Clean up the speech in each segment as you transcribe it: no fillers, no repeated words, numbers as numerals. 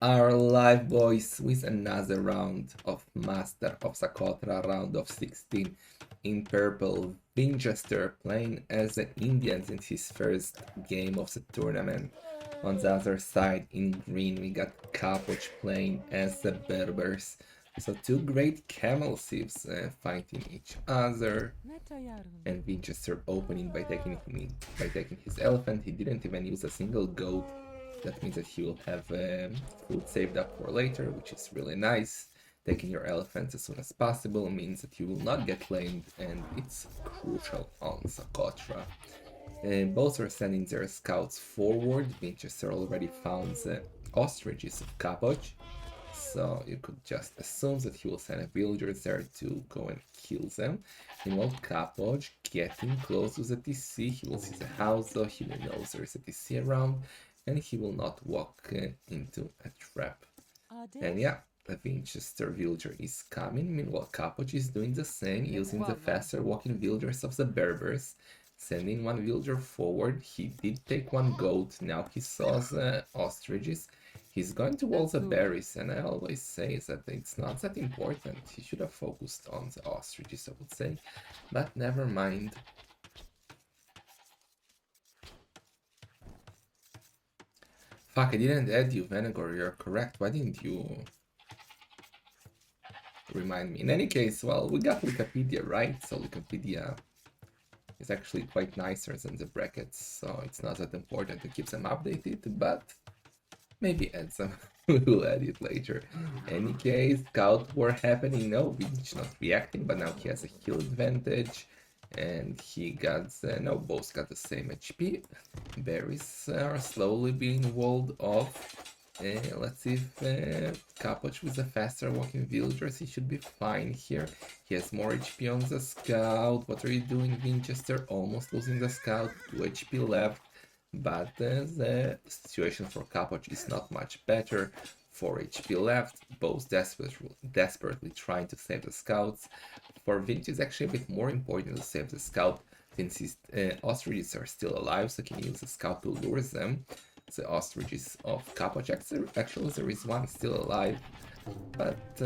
Our live boys with another round of Master of Socotra, round of 16 in purple. Vinchester playing as the Indians in his first game of the tournament. On the other side in green we got Capoch playing as the Berbers. So two great camel thieves fighting each other. And Vinchester opening by taking his elephant. He didn't even use a single goat. That means that he will have food saved up for later, which is really nice. Taking your elephants as soon as possible means that you will not get lamed, and it's crucial on Socotra. Both are sending their scouts forward. Vinchester already found the ostriches of Capoch, so you could just assume that he will send a villager there to go and kill them. Meanwhile, Capoch getting close to the TC, he will see the house though, he will know there is a TC around, and he will not walk into a trap. And yeah, the Winchester villager is coming. Meanwhile, Capoch is doing the same, using the faster walking villagers of the Berbers, sending one villager forward. He did take one goat, now he saw the ostriches. He's going to wall the berries, and I always say that it's not that important. He should have focused on the ostriches, I would say, but never mind. Fuck, I didn't add you, Venegor, you're correct. Why didn't you remind me? In any case, well, we got Wikipedia, right? So Wikipedia is actually quite nicer than the brackets, so it's not that important to keep them updated, but maybe add some. We'll add it later. Any case, scout war happening. No, Vinch not reacting, but now he has a heal advantage. And he got, no, both got the same HP. Berries are slowly being walled off. Let's see if Capoch with the faster walking villagers, he should be fine here. He has more HP on the scout. What are you doing, Vinchester? Almost losing the scout, 2 HP left. But the situation for Capoch is not much better. 4 HP left, both desperately trying to save the scouts. For Vinch, it's actually a bit more important to save the scout, since his ostriches are still alive, so he can use the scout to lure them. The ostriches of Capoch, actually there is one still alive, but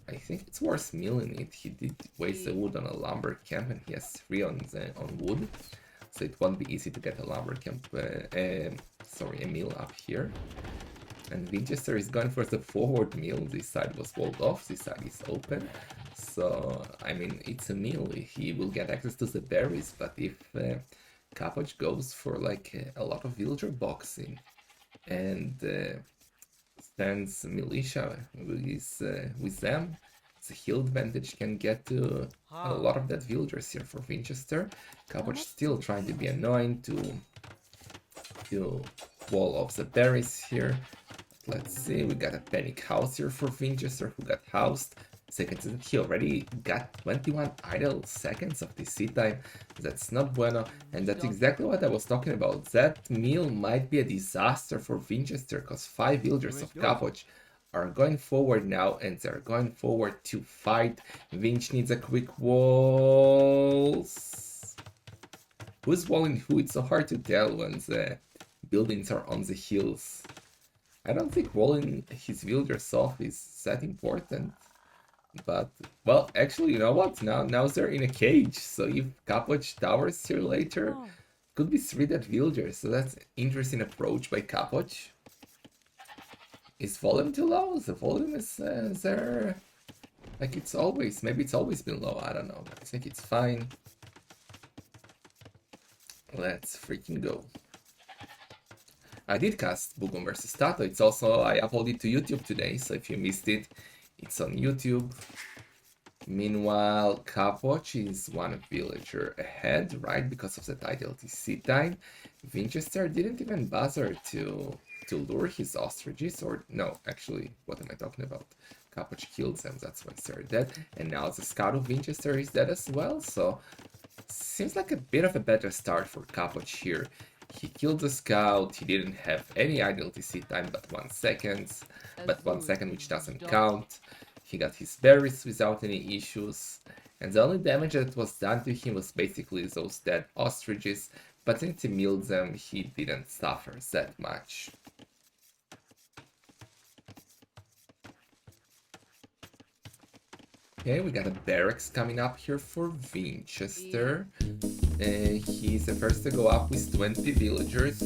I think it's worth milling it. He did waste the wood on a lumber camp, and he has 3 on wood, so it won't be easy to get a lumber camp, a mill up here. And Vinchester is going for the forward mill. This side was walled off, this side is open. So, I mean, it's a mill. He will get access to the berries, but if Capoch goes for like a lot of villager boxing and stands militia with them, the heal advantage can get to a lot of that villagers here for Vinchester. Capoch still trying to be annoying to wall off the berries here. Let's see, we got a panic house here for Vinchester who got housed. Second, he already got 21 idle seconds of TC time. That's not bueno, and that's exactly what I was talking about. That meal might be a disaster for Vinchester, because 5 villagers of Capoch are going forward now, and they're going forward to fight. Vinch needs a quick wall. Who's walling who? It's so hard to tell when the buildings are on the hills. I don't think walling his villagers off is that important. But, well, actually, you know what? Now they're in a cage, so if Capoch towers here later, could be 3 dead villagers, so that's interesting approach by Capoch. Is volume too low? The volume is there, like it's always, maybe it's always been low, I don't know. I think it's fine. Let's freaking go. I did cast Bugum vs Tato. It's also, I uploaded to YouTube today, so if you missed it, it's on YouTube. Meanwhile, Capoch is 1 villager ahead, right, because of the title TC time. Vinchester didn't even bother to lure his ostriches, or no, actually, what am I talking about? Capoch killed them, that's why they're dead. And now the scout of Vinchester is dead as well, so seems like a bit of a better start for Capoch here. He killed the scout, he didn't have any idle TC time but 1 second, which doesn't count. He got his berries without any issues, and the only damage that was done to him was basically those dead ostriches, but since he milled them, he didn't suffer that much. Okay, we got a barracks coming up here for Vinchester. He's the first to go up with 20 villagers.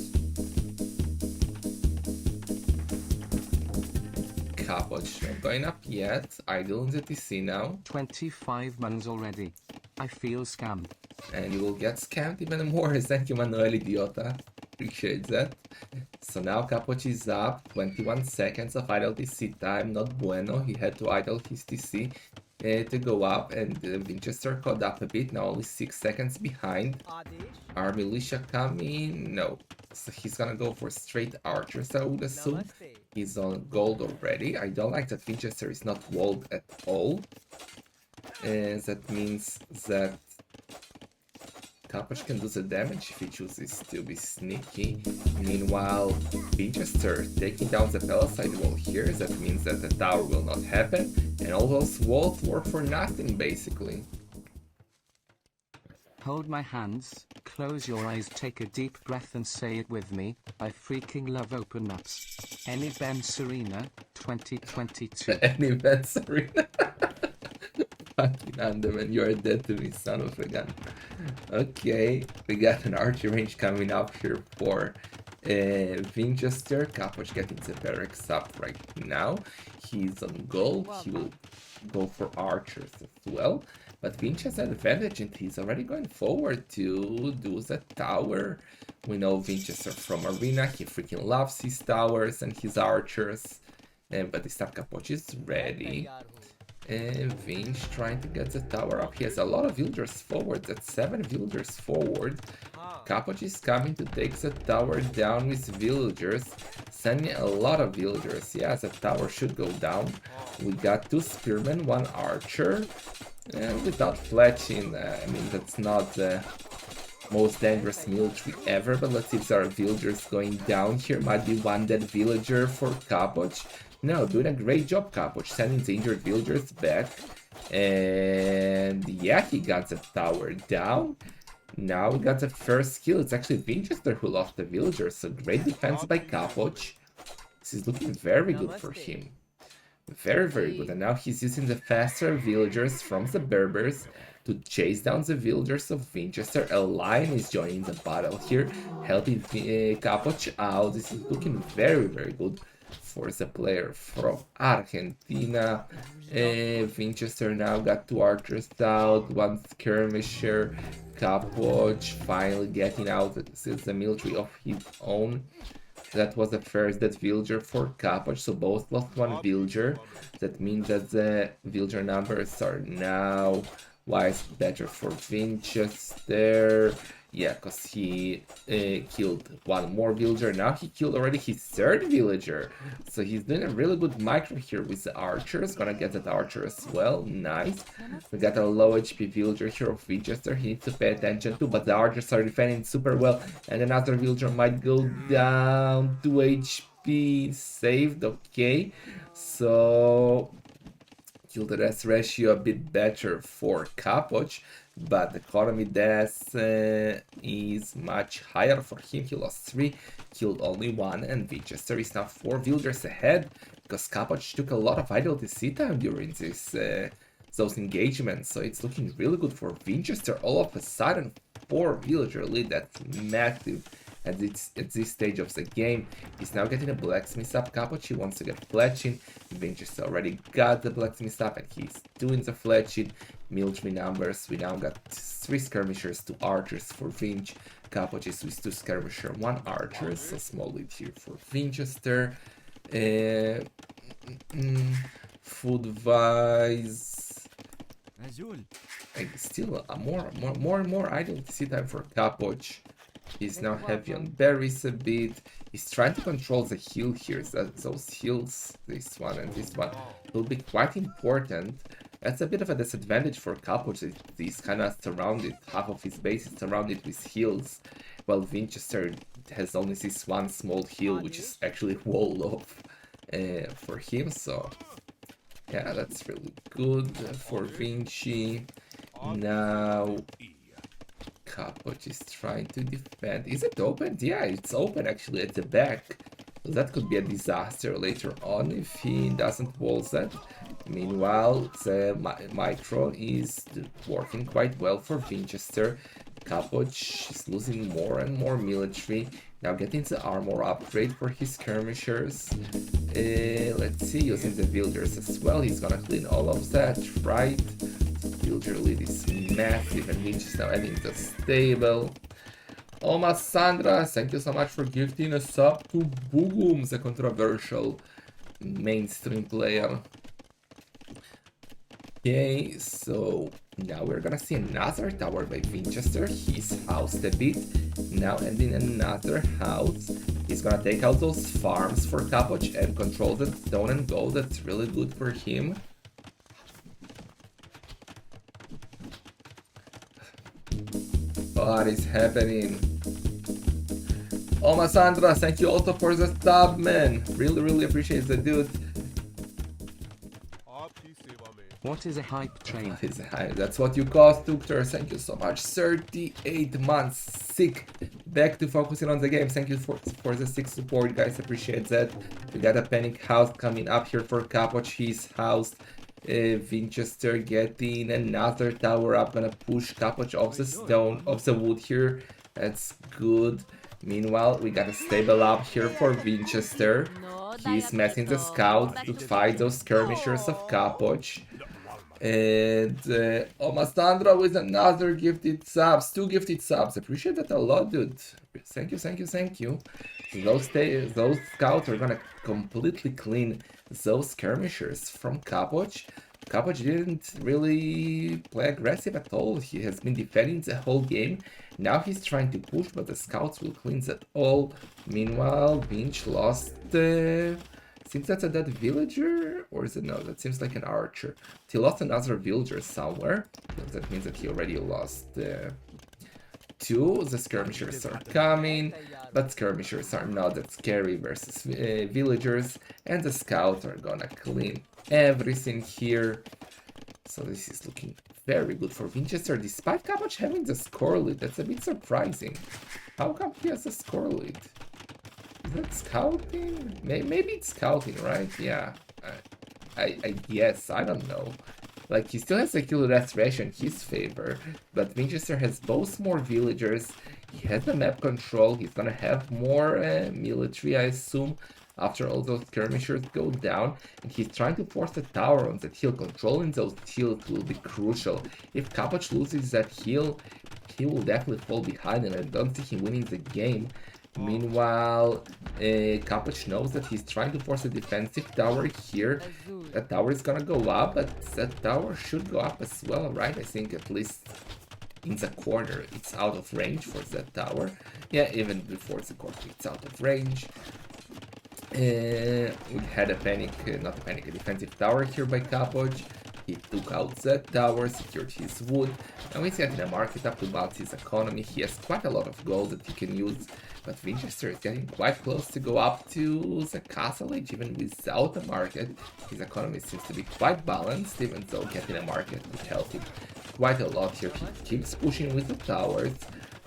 Capoch not going up yet. Idle in the TC now. 25 mons already. I feel scammed. And you will get scammed even more. Thank you, Manuel Idiota. Appreciate that. So now Capoch is up. 21 seconds of idle TC time. Not bueno. He had to idle his TC to go up. And Vinchester caught up a bit. Now only 6 seconds behind. Are militia coming? No. So he's gonna go for straight archers, I would assume. He's on gold already. I don't like that Vinchester is not walled at all. That means that Capoch can do the damage if he chooses to be sneaky. Meanwhile, Vinchester taking down the palisade wall here, that means that the tower will not happen, and all those walls work for nothing, basically. Hold my hands, close your eyes, take a deep breath and say it with me. I freaking love open maps. Any Ben Serena, 2022. Any Ben Serena? Fucking Underman, you are dead to me, son of a gun. Okay, we got an archer range coming up here for Vinchester. Capoch getting the barracks up right now. He's on gold. He will go for archers as well. But Vinchester has advantage and he's already going forward to do the tower. We know Vinchester from Arena. He freaking loves his towers and his archers. But this time Capoch is ready. Vinch trying to get the tower up. He has a lot of villagers forward. That's 7 villagers forward. Capoch is coming to take the tower down with villagers. Sending a lot of villagers. Yeah, the tower should go down. We got 2 spearmen, 1 archer. Without fletching, I mean, that's not the most dangerous military ever. But let's see if there are villagers going down here. Might be 1 dead villager for Capoch. No, doing a great job, Capoch, sending the injured villagers back. And yeah, he got the tower down. Now we got the first kill. It's actually Vinchester who lost the villagers, so great defense by Capoch. This is looking very good for him. Very, very good. And now he's using the faster villagers from the Berbers to chase down the villagers of Vinchester. A lion is joining the battle here, helping Capoch out. This is looking very, very good for the player from Argentina. Vinchester now got 2 archers out, 1 skirmisher. Capoch finally getting out. This is the military of his own. That was the first dead villager for Capoch, so both lost 1 villager. That means that the villager numbers are now wise better for Vinchester. Yeah, because he killed 1 more villager. Now he killed already his 3rd villager. So he's doing a really good micro here with the archers. Gonna get that archer as well. Nice. We got a low HP villager here of Vinchester. He needs to pay attention to, but the archers are defending super well. And another villager might go down. 2 HP saved. Okay. So kill to death ratio a bit better for Capoch, but the economy death is much higher for him. He lost 3, killed only 1, and Vinchester is now 4 villagers ahead because Capoch took a lot of idle TC time during those engagements, so it's looking really good for Vinchester. All of a sudden, 4 villager lead. That's massive. At this stage of the game, he's now getting a blacksmith up. Capoch, he wants to get fletching. Vinchester already got the blacksmith up and he's doing the fletching. Military numbers, we now got 3 skirmishers, 2 archers for Vinch. Capoch is with 2 skirmisher, 1 archer, so small lead here for Vinchester. Food wise, still more idle TC time for Capoch. He's now heavy on berries a bit. He's trying to control the heal here. So those heals, this one and this one, will be quite important. That's a bit of a disadvantage for Capoch. He's kind of surrounded. Half of his base is surrounded with heals, while Vinchester has only this 1 small heal, which is actually walled off for him. So yeah, that's really good for Vinci. Now Capoch is trying to defend. Is it open? Yeah, it's open actually at the back. So that could be a disaster later on if he doesn't wall that. Meanwhile, the Micro is working quite well for Vinchester. Capoch is losing more and more military. Now getting the armor upgrade for his skirmishers. Let's see, using the builders as well. He's gonna clean all of that, right? Builder lead is massive, and Vinch is now adding the stable. Oh, Sandra, thank you so much for gifting a sub to Boogum, the controversial mainstream player. Okay, so now we're gonna see another tower by Vinchester. He's housed a bit. Now adding another house. He's gonna take out those farms for Capoch and control the stone and gold. That's really good for him. What is happening? Oh, Sandra, thank you also for the sub, man. Really appreciate the dude. What is a hype train? What is a hype? That's what you cost, Doctor. Thank you so much. 38 months. Sick. Back to focusing on the game. Thank you for the 6 support, guys. Appreciate that. We got a panic house coming up here for Capoch. He's housed. Vinchester getting another tower up. Gonna push Capoch off the stone, off the wood here. That's good. Meanwhile, we got a stable up here for Vinchester. He's messing the scouts to fight those skirmishers of Capoch. And Omastandra with another gifted subs, 2 gifted subs. Appreciate that a lot, dude. Thank you. Those scouts are gonna completely clean those skirmishers from Capoch. Capoch didn't really play aggressive at all. He has been defending the whole game. Now he's trying to push, but the scouts will clean that all. Meanwhile, Vinch lost. Seems that's a dead villager, or is it no? That seems like an archer. He lost another villager somewhere. That means that he already lost 2. The skirmishers are coming, but skirmishers are not that scary versus villagers, and the scouts are gonna clean everything here. So this is looking very good for Vinchester, despite Capoch having the score lead. That's a bit surprising. How come he has a score lead? Is that scouting? Maybe it's scouting, right? Yeah. I guess. I don't know. Like, he still has a kill death ratio in his favor, but Vinchester has both more villagers. He has the map control. He's gonna have more military, I assume, after all those skirmishers go down. And he's trying to force a tower on that hill. Controlling those hills will be crucial. If Capoch loses that hill, he will definitely fall behind, and I don't see him winning the game. Meanwhile, Capoch knows that he's trying to force a defensive tower here. That tower is gonna go up, but that tower should go up as well, right? I think at least in the corner it's out of range for that tower. Yeah, even before the corner it's out of range. We had a panic, not a panic, a defensive tower here by Capoch. He took out that tower, secured his wood, and we see that in the market up to balance his economy. He has quite a lot of gold that he can use, but Vinchester is getting quite close to go up to the castle age, even without the market. His economy seems to be quite balanced, even though getting a market would help him quite a lot here. He keeps pushing with the towers.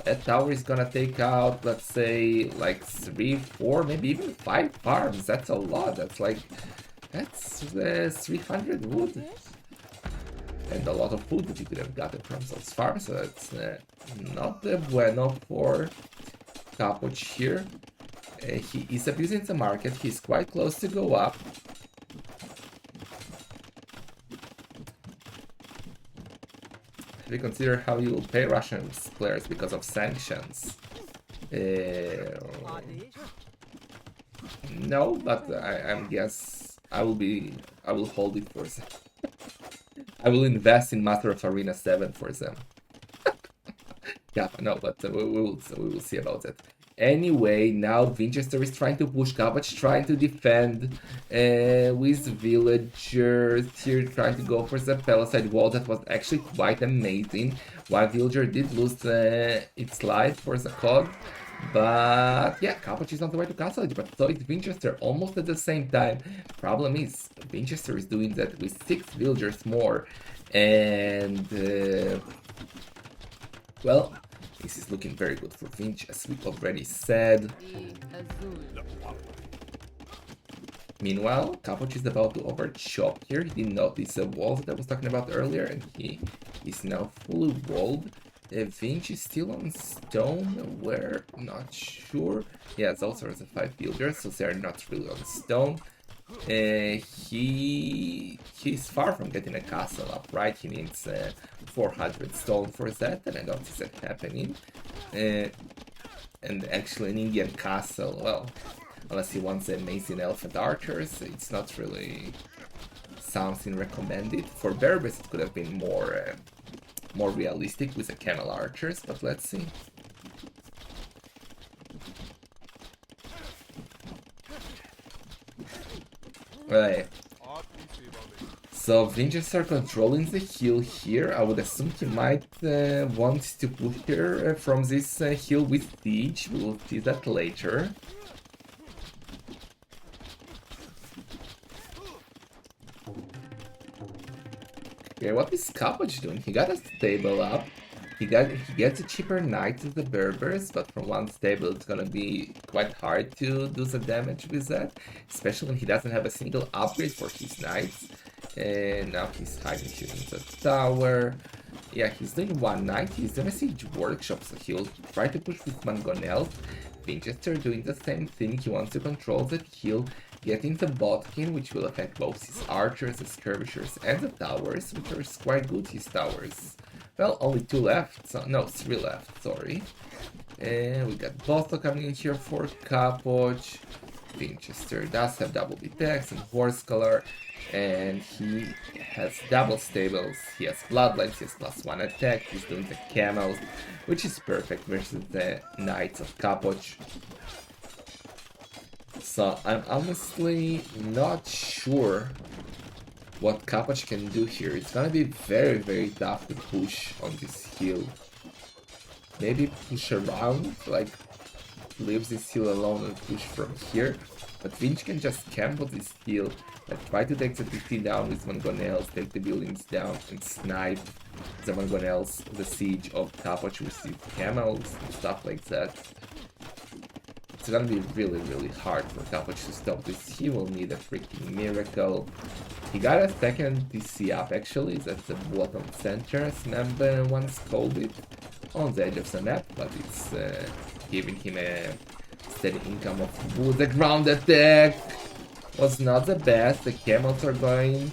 That tower is gonna take out, let's say, like 3, 4, maybe even 5 farms. That's a lot. That's 300 wood. And a lot of food that you could have gotten from those farms, so that's not the bueno for Capoch here. He is abusing the market. He's quite close to go up. Have you considered how you will pay Russian players because of sanctions? No, but I guess I will hold it for them. I will invest in Master of Arena 7 for them. Yeah, no, but we will see about that. Anyway, now Vinchester is trying to push Capoch, trying to defend with villagers here, trying to go for the palisade wall. That was actually quite amazing. One villager did lose its life for the cause. But yeah, Capoch is on the way to castle age, but so is Vinchester almost at the same time. Problem is, Vinchester is doing that with 6 villagers more, and well, this is looking very good for Vinch, as we already said. Meanwhile, Capoch is about to overchop here. He didn't notice the walls that I was talking about earlier, and he is now fully walled. Vinch is still on stone. Where? Not sure. Yeah, it's also has a 5 builders, so they're not really on stone. He's far from getting a castle up, right? He needs 400 stone for that, and I don't see that happening. And actually, an Indian castle, well, unless he wants amazing elephant archers, it's not really something recommended. For Berbers, it could have been more realistic with the camel archers, but let's see. Right. So Vinchester controlling the hill here. I would assume he might want to push here from this hill with siege. We will see that later. Okay, what is Capoch doing? He got a stable up. He gets a cheaper knight to the Berbers, but from one stable it's gonna be quite hard to do the damage with that, especially when he doesn't have a single upgrade for his knights. And now he's hiding here in the tower. Yeah, he's doing one knight. He's gonna siege workshop, so he'll try to push with Mangonel. Vinchester doing the same thing. He wants to control that hill, getting the botkin, which will affect both his archers, the skirmishers, and the towers, which are quite good, his towers. Well, only 2 left, so no, 3 left, sorry. And we got Bosto coming in here for Capoch. Vinchester does have double detects and horse color, and he has double stables. He has bloodlines, he has +1 attack, he's doing the camels, which is perfect versus the knights of Capoch. So I'm honestly not sure what Capoch can do here. It's gonna be very, very tough to push on this hill. Maybe push around, like leave this hill alone and push from here. But Vinch can just camp on this hill, like try to take the TT down with Mangonels, take the buildings down and snipe the Mangonels, the siege of Capoch with his camels and stuff like that. It's gonna be really, really hard for Capoch to stop this. He will need a freaking miracle. He got a second DC up actually, that's the bottom center, as Mem once called it, on the edge of the map, but it's giving him a steady income of wood. The ground attack was not the best. The camels are going,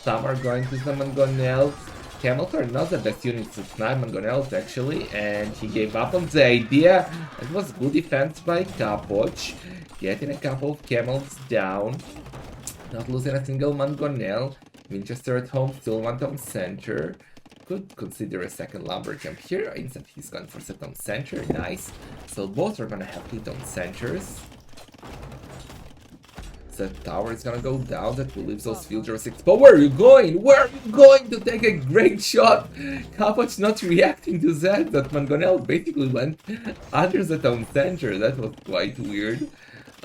some are going to the Mangonels. Camels are not the best units to snipe Mangonels actually, and he gave up on the idea. It was good defense by Capoch, getting a couple of camels down. Not losing a single Mangonel. Vinchester at home, still one town center. Could consider a second lumber camp here. Instead, he's going for the town center. Nice. So both are gonna have 2 town centers. The tower is gonna go down. That will leave those villagers exposed. Where are you going? Where are you going to take a great shot? Capoch not reacting to that. That Mangonel basically went under the town center. That was quite weird.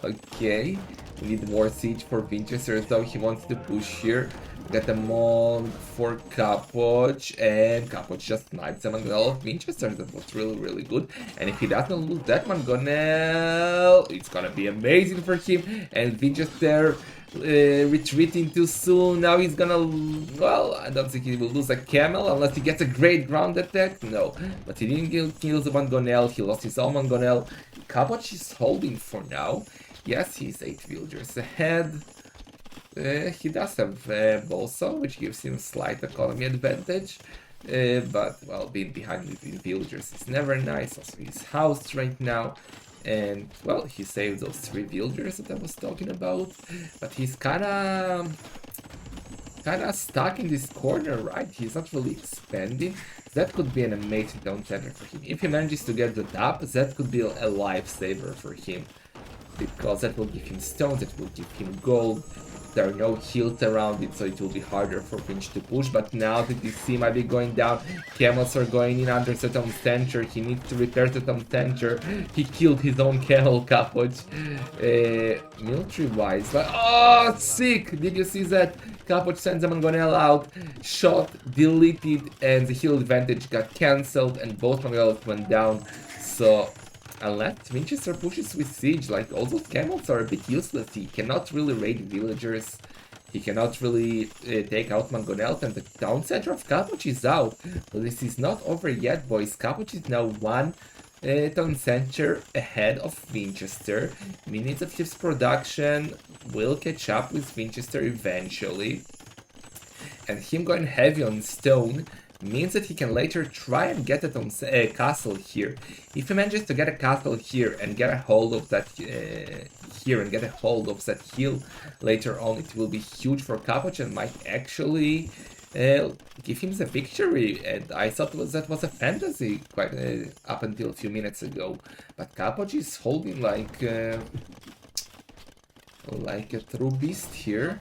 Okay. We need more siege for Vinchester, though he wants to push here. Get them all for Capoch, and Capoch just snipes the Mangonel of Vinchester. That was really, really good. And if he doesn't lose that Mangonel, it's gonna be amazing for him. And Vinchester retreating too soon. Now he's gonna, well, I don't think he will lose a camel unless he gets a great ground attack. No, but he didn't kill the Mangonel. He lost his own Mangonel. Capoch is holding for now. Yes, he's 8 villagers ahead. He does have Bolso, which gives him slight economy advantage. But, well, being behind with the villagers is never nice. Also, his house right now. And, well, he saved those 3 villagers that I was talking about. But he's kinda stuck in this corner, right? He's not really expanding. That could be an amazing town center for him. If he manages to get the top, that could be a lifesaver for him. Because that will give him stones, that will give him gold. There are no hills around it, so it will be harder for Vinch to push. But now the DC might be going down. Camels are going in under the town center. He needs to repair the town center. He killed his own camel, Capoch. Military-wise, but oh, sick! Did you see that? Capoch sends a Mangonel out, shot, deleted, and the hill advantage got cancelled, and both Mangonels went down. So Unless Vinchester pushes with Siege, like all those camels are a bit useless. He cannot really raid villagers. He cannot really take out Mangonel, and the town center of Capoch is out. So this is not over yet, boys. Capoch is now one town center ahead of Vinchester. Minutes of his production will catch up with Vinchester eventually. And him going heavy on stone means that he can later try and get a castle here. If he manages to get a castle here and get a hold of that here and get a hold of that hill later on, it will be huge for Capoch and might actually give him the victory. And I thought that was a fantasy quite up until a few minutes ago. But Capoch is holding like a true beast here.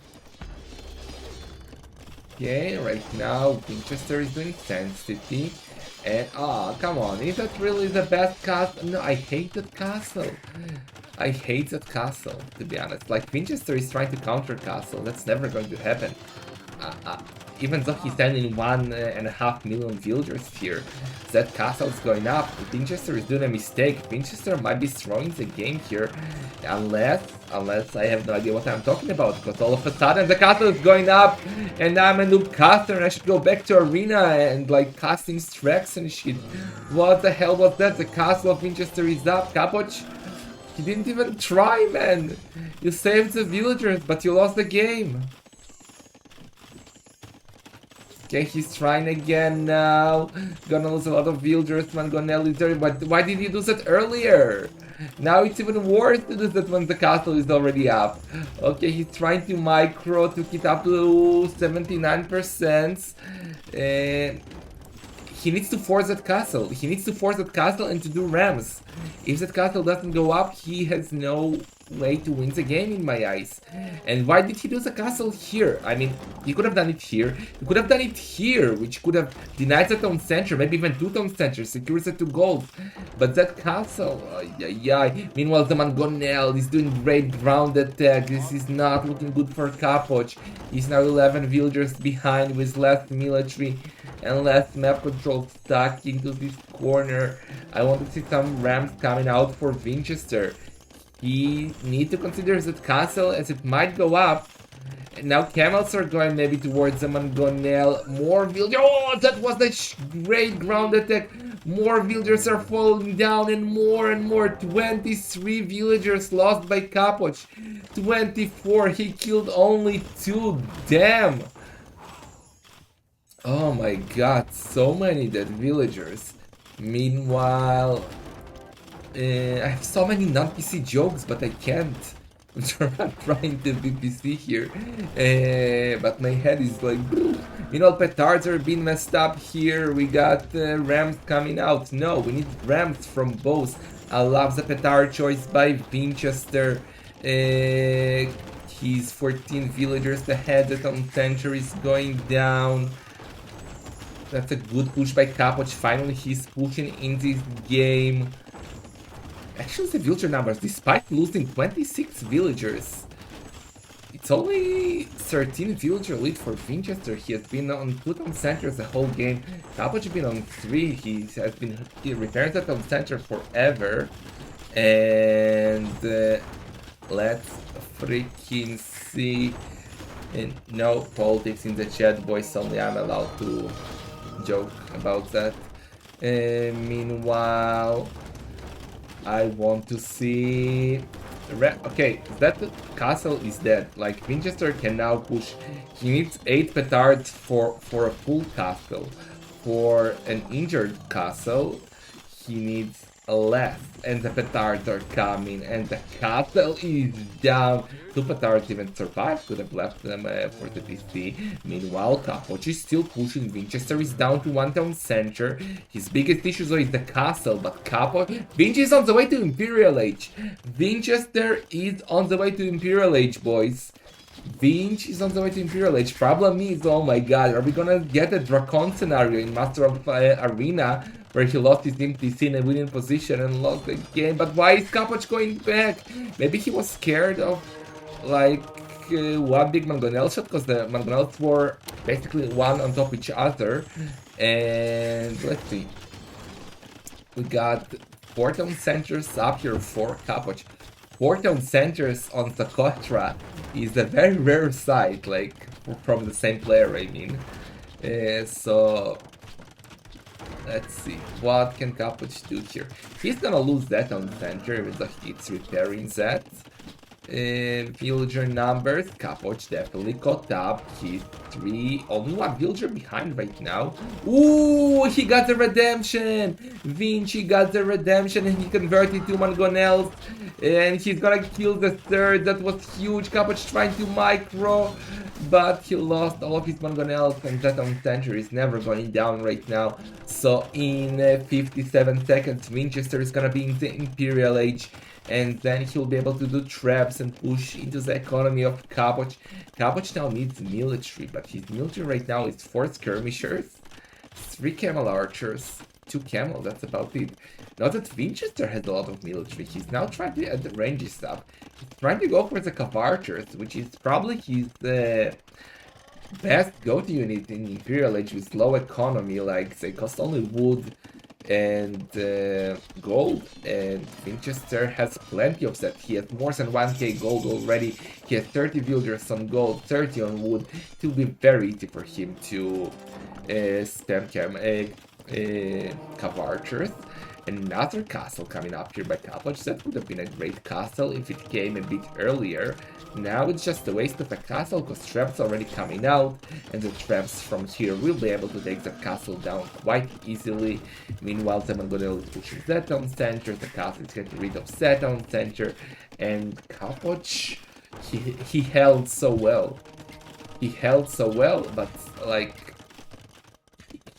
Okay, right now Vinchester is doing Sanctity. And come on, is that really the best castle? No, I hate that castle. I hate that castle, to be honest. Like, Vinchester is trying to counter castle. That's never going to happen. Even though he's sending 1.5 million villagers here, that castle is going up. Vinchester is doing a mistake. Vinchester might be throwing the game here, unless I have no idea what I'm talking about, because all of a sudden the castle is going up, and I'm a noob caster, and I should go back to arena and like casting strikes and shit. What the hell was that? The castle of Vinchester is up. Capoch, you didn't even try, man. You saved the villagers, but you lost the game. Okay, he's trying again now. Gonna lose a lot of villagers. Mangonel is there, but why did you do that earlier? Now it's even worse to do that when the castle is already up. Okay, he's trying to micro to get up to 79%. He needs to force that castle. He needs to force that castle and to do rams. If that castle doesn't go up, he has no way to win the game in my eyes. And why did he do the castle here? I mean, he could have done it here. He could have done it here, which could have denied the town center, maybe even 2 town centers, secures the 2 gold. But that castle, yeah. Meanwhile, the Mangonel is doing great ground attack. This is not looking good for Capoch. He's now 11 villagers behind with less military and less map control stuck into this corner. I want to see some rams coming out for Vinchester. He needs to consider that castle as it might go up. And now camels are going maybe towards the Mangonel. More villagers. Oh, that was a great ground attack. More villagers are falling down and more. 23 villagers lost by Capoch. 24. He killed only 2. Damn. Oh my god, so many dead villagers. Meanwhile, I have so many non-PC jokes, but I can't. I'm trying to be PC here, but my head is like... Meanwhile, petards are being messed up here. We got rams coming out. No, we need rams from both. I love the petard choice by Vinchester. He's 14 villagers ahead. The town center is going down. That's a good push by Capoch. Finally, he's pushing in this game. Actually, the villager numbers, despite losing 26 villagers, it's only 13 villager lead for Vinchester. He has been on 2 town centers the whole game. Capoch has been on 3. He returns the town center forever. And let's freaking see. And no politics in the chat, boys. Only I'm allowed to joke about that. Meanwhile, I want to see... Okay, that castle is dead. Like, Vinchester can now push... He needs 8 petards for a full castle. For an injured castle, he needs less. And the petards are coming, and the castle is down. 2 petards even survived, could have left them for the PC. Meanwhile, Capoch is still pushing. Vinchester is down to 1 town center. His biggest issue though is the castle, but Capoch... Vinch is on the way to Imperial Age. Vinchester is on the way to Imperial Age, boys. Vinch is on the way to Imperial Age. Problem is, oh my god, are we gonna get a Dracon scenario in Master of Arena, where he lost his MTC in a winning position and lost the game? But why is Capoch going back? Maybe he was scared of, like, one big Mangonel shot, because the Mangonels were basically one on top of each other. And let's see. We got 4 town centers up here for Capoch. 4 town centers on Socotra is a very rare sight, like from the same player, I mean. So let's see, what can Capoch do here? He's gonna lose that on center, even though it's repairing that. Villager numbers, Capoch definitely caught up. He's only 1 villager behind right now. Ooh, he got the redemption! Vinci got the redemption and he converted to mangonels. And he's gonna kill the third. That was huge. Capoch trying to micro, but he lost all of his mangonels, and that on center is never going down right now. So in 57 seconds, Vinchester is gonna be in the Imperial Age, and then he'll be able to do traps and push into the economy of Capoch. Capoch now needs military, but his military right now is 4 skirmishers, 3 camel archers, 2 camels, that's about it. Not that Vinchester has a lot of military, he's now trying to add the rangy stuff. He's trying to go for the Cav archers, which is probably his best go-to unit in Imperial Age with low economy, like they cost only wood and gold, and Vinchester has plenty of that. He has more than 1k gold already. He has 30 villagers on gold, 30 on wood. It will be very easy for him to spam Cav archers. Another castle coming up here by Capoch. That would have been a great castle if it came a bit earlier. Now it's just a waste of a castle because traps already coming out, and the traps from here will be able to take the castle down quite easily. Meanwhile, the Mangonel is pushing that on center, the castle is getting rid of that on center, and Capoch, he held so well. He held so well, but like,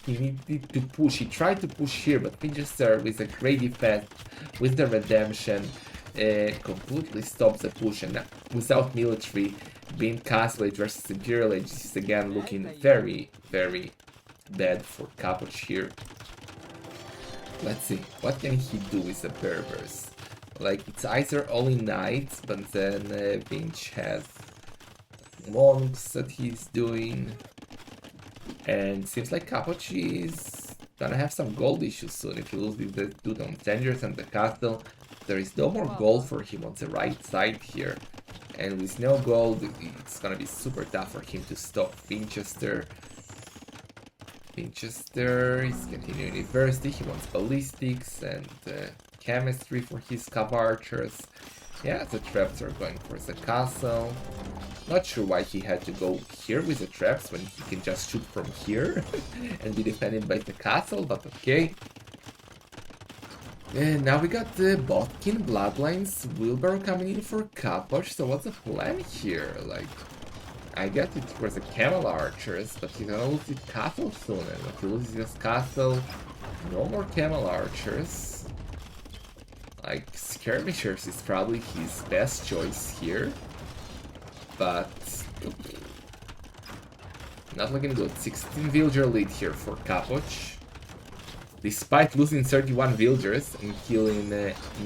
he needed to push. He tried to push here, but Vinchester with a great defense, with the redemption, completely stops the push, and without military, being Castle Age versus Imperial Age is again looking very, very bad for Capoch here. Let's see, what can he do with the Berbers? Like, it's either only knights, but then Vinch has monks that he's doing. And seems like Capoch is gonna have some gold issues soon. If he loses the 2 town centers and the castle, there is no more gold for him on the right side here. And with no gold, it's gonna be super tough for him to stop Vinchester. Vinchester is continuing university. He wants ballistics and chemistry for his Cav archers. Yeah, the traps are going for the castle. Not sure why he had to go here with the traps when he can just shoot from here and be defended by the castle, but okay. And now we got the Botkin Bloodlines Wheelbarrow coming in for Capoch, so what's the plan here? Like, I get it for the Camel Archers, but he's gonna lose his castle soon, and if he loses his castle, no more Camel Archers. Like, Skirmishers is probably his best choice here. But not looking good. 16 villager lead here for Capoch. Despite losing 31 villagers and killing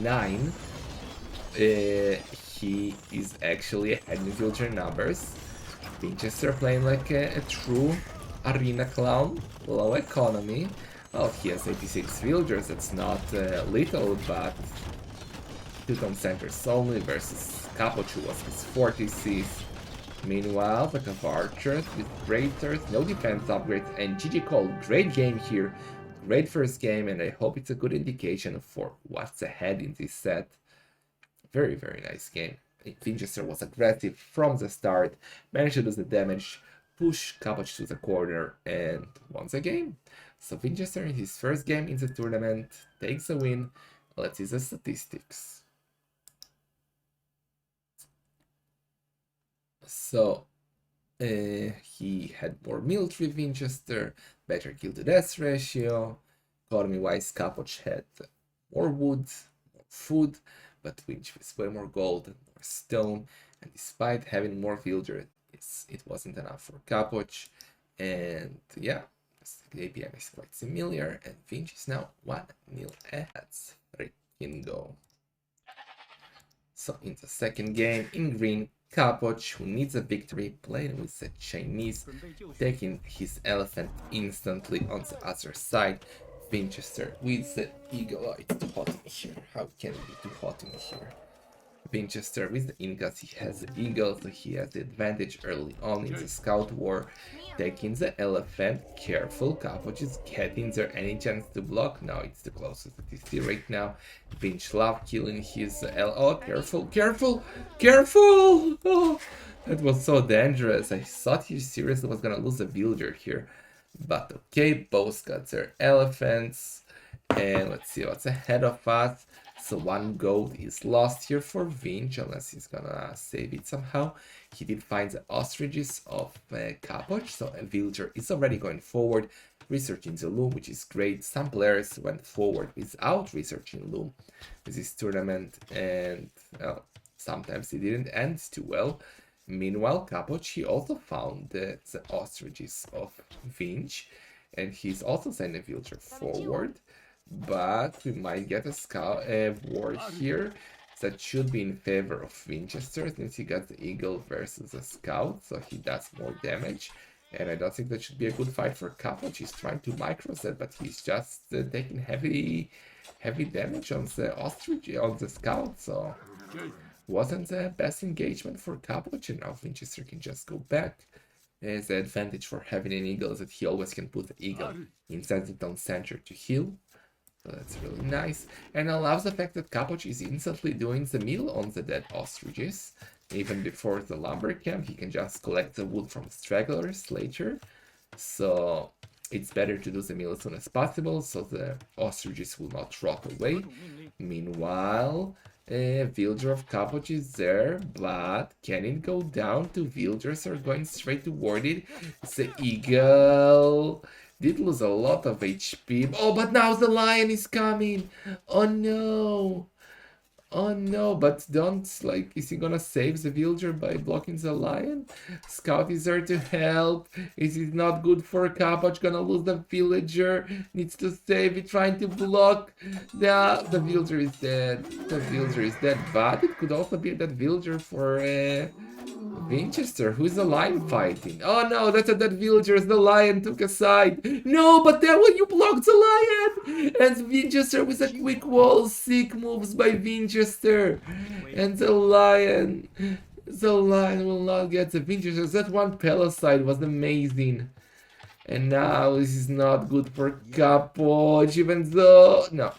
9, he is actually ahead in villager numbers. Vinchester playing like a true arena clown, low economy. Well, he has 86 villagers, that's not little, but 2 town centers only versus Capoch, who was his 46. Meanwhile, the Cav archers with Raiders, no defense upgrades, and GG Cole, great game here. Great first game, and I hope it's a good indication for what's ahead in this set. Very, very nice game. Vinchester was aggressive from the start, managed to do the damage, push Capoch to the corner, and won the game. So Vinchester in his first game in the tournament takes a win. Let's see the statistics. So he had more military Vinchester, better kill to death ratio. Economy wise, Capoch had more wood, more food, but Vinch with way more gold and more stone. And despite having more villagers, it wasn't enough for Capoch. And yeah, the APM is quite similar, and Vinch is now 1-0 ahead. Let's freaking go. So in the second game, in green, Capoch, who needs a victory, playing with the Chinese, taking his elephant instantly on the other side. Vinchester with the eagle. Oh, it's too hot in here. How can it be too hot in here? Vinchester with the Incas, he has the eagle, so he has the advantage early on in the scout war. Taking the elephant, careful, Capoch is getting there any chance to block? No, it's the closest that you see right now. Vinch love killing his oh, careful, careful, careful! Oh, that was so dangerous. I thought he seriously was gonna lose a villager here. But okay, both got their elephants. And let's see what's ahead of us. So one goat is lost here for Vinch, unless he's gonna save it somehow. He did find the ostriches of Capoch, so a villager is already going forward, researching the loom, which is great. Some players went forward without researching loom with this tournament, and sometimes it didn't end too well. Meanwhile, Capoch, he also found the ostriches of Vinch, and he's also sent a villager forward. But we might get a scout war here that should be in favor of Vinchester, since he got the eagle versus a scout, so he does more damage. And I don't think that should be a good fight for Capoch. He's trying to micro set, but he's just taking heavy damage on the ostrich, on the scout, so wasn't the best engagement for Capoch, and now Vinchester can just go back. There's the advantage for having an eagle is that he always can put the eagle inside the town center to heal. So that's really nice. And I love the fact that Capoch is instantly doing the meal on the dead ostriches. Even before the lumber camp, he can just collect the wood from stragglers later. So it's better to do the meal as soon as possible, so the ostriches will not rot away. Meanwhile, a villager of Capoch is there, but can it go down? Two villagers are going straight toward it. The eagle did lose a lot of HP. Oh, but now the lion is coming. Oh no. Oh no, but don't, like, is he gonna save the villager by blocking the lion? Scout is there to help. Is it not good for Capoch? Gonna lose the villager. Needs to save it, trying to block. The villager is dead. The villager is dead, but it could also be that villager for Vinchester, who's the lion fighting? Oh no, that's a dead villager. The lion took a side. No, but then when you blocked the lion, and Vinchester with a quick wall, sick moves by Vinchester, and the lion will not get the Vinchester. That one Palisade was amazing, and now this is not good for Capoch, even though no.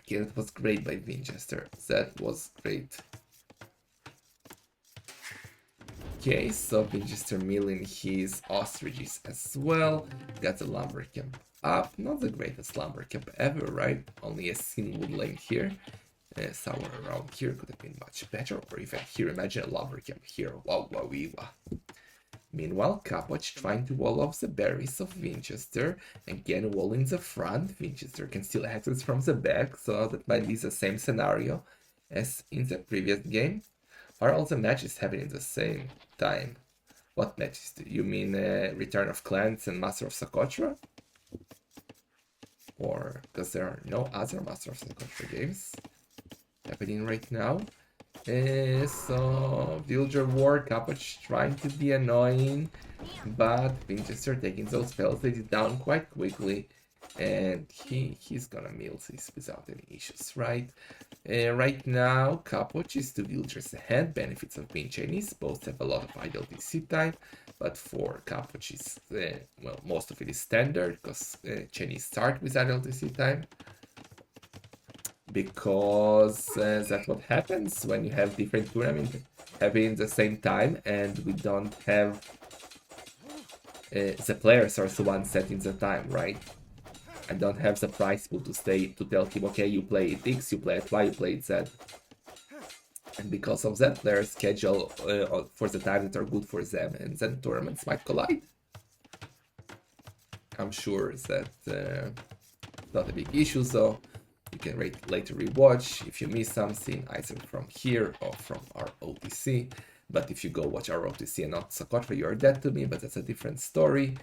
Okay, that was great by Vinchester. That was great. Okay, so Vinchester milling his ostriches as well. Got the lumber camp up. Not the greatest lumber camp ever, right? Only a thin wood lane here. Somewhere around here could have been much better. Or even here, imagine a lumber camp here. Wow, wow, wow. Meanwhile, Capoch trying to wall off the berries of Vinchester. Again, walling the front. Vinchester can still access from the back, so that might be the same scenario as in the previous game. Are all the matches happening at the same time? What matches? Do you mean Return of Clans and Master of Socotra? Or because there are no other Master of Socotra games happening right now. So Villager War, Capoch trying to be annoying, but Vinchester taking those spells down quite quickly. And he's gonna meal this without any issues, right? Right now, Capoch is 2 villagers ahead. Benefits of being Chinese. Both have a lot of idle DC time, but for Capoch is well, most of it is standard because Chinese start with idle DC time. Because that's what happens when you have different tournaments happening at the same time, and we don't have the players are the ones setting the time, right? I don't have the prize pool to tell him, okay, you play it X, you play it Y, you play it Z. And because of that, players schedule for the time that are good for them, and then tournaments might collide. I'm sure that not a big issue, so you can later rewatch if you miss something, either from here or from RO16. But if you go watch RO16 and not Socotra, you're dead to me, but that's a different story.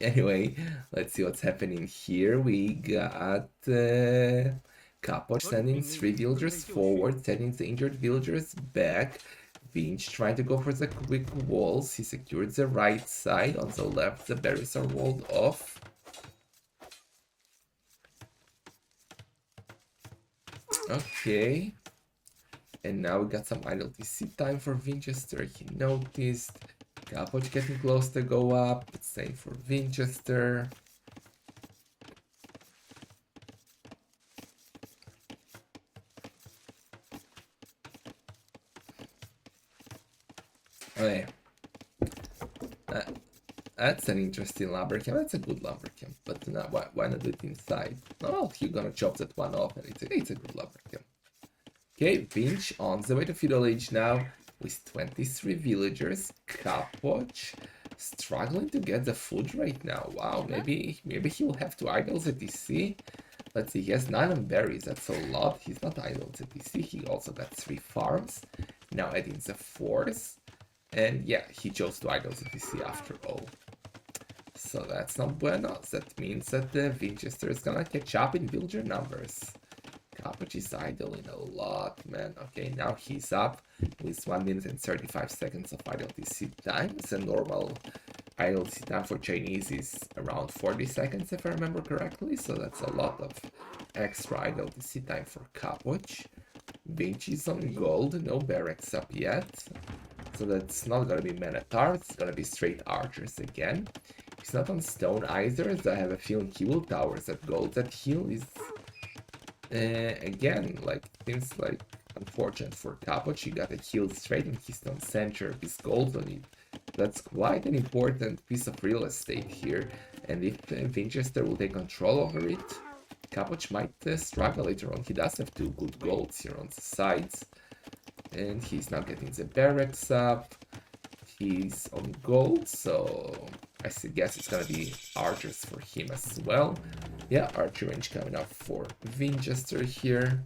Anyway, let's see what's happening here. We got Capoch sending 3 villagers forward, sending the injured villagers back. Vinch trying to go for the quick walls. He secured the right side. On the left, the berries are walled off. Okay. And now we got some idle TC time for Vinchester. He noticed. Capoch getting close to go up. Same for Vinchester. Oh yeah. That's an interesting lumbercamp. That's a good lumbercamp. But now, why not do it inside? Oh, you're gonna chop that one off, and it's a good lumbercamp. Okay, Vinch on the way to feudal age now with 23 villagers. Capoch struggling to get the food right now. Wow, maybe he will have to idle the DC. Let's see, he has 9 berries. That's a lot. He's not idle the DC. He also got 3 farms. Now adding the 4th. And yeah, he chose to idle the DC after all. So that's not bueno. That means that the Vinchester is gonna catch up in villager numbers. Capoch is idling a lot, man. Okay, now he's up with 1 minute and 35 seconds of idle DC time. The normal idle DC time for Chinese is around 40 seconds, if I remember correctly. So that's a lot of extra idle DC time for Capoch. Vinch is on gold, no barracks up yet. So that's not gonna be men-at-arms, it's gonna be straight archers again. He's not on stone either, so I have a feeling he will towers that gold. That heal is again, like, seems like unfortunate for Capoch. He got a heal straight in his stone center, his gold on it. That's quite an important piece of real estate here. And if Vinchester will take control over it, Capoch might struggle later on. He does have 2 good golds here on the sides. And he's not getting the barracks up. He's on gold, so I guess it's gonna be archers for him as well. Yeah, archer range coming up for Vinchester here.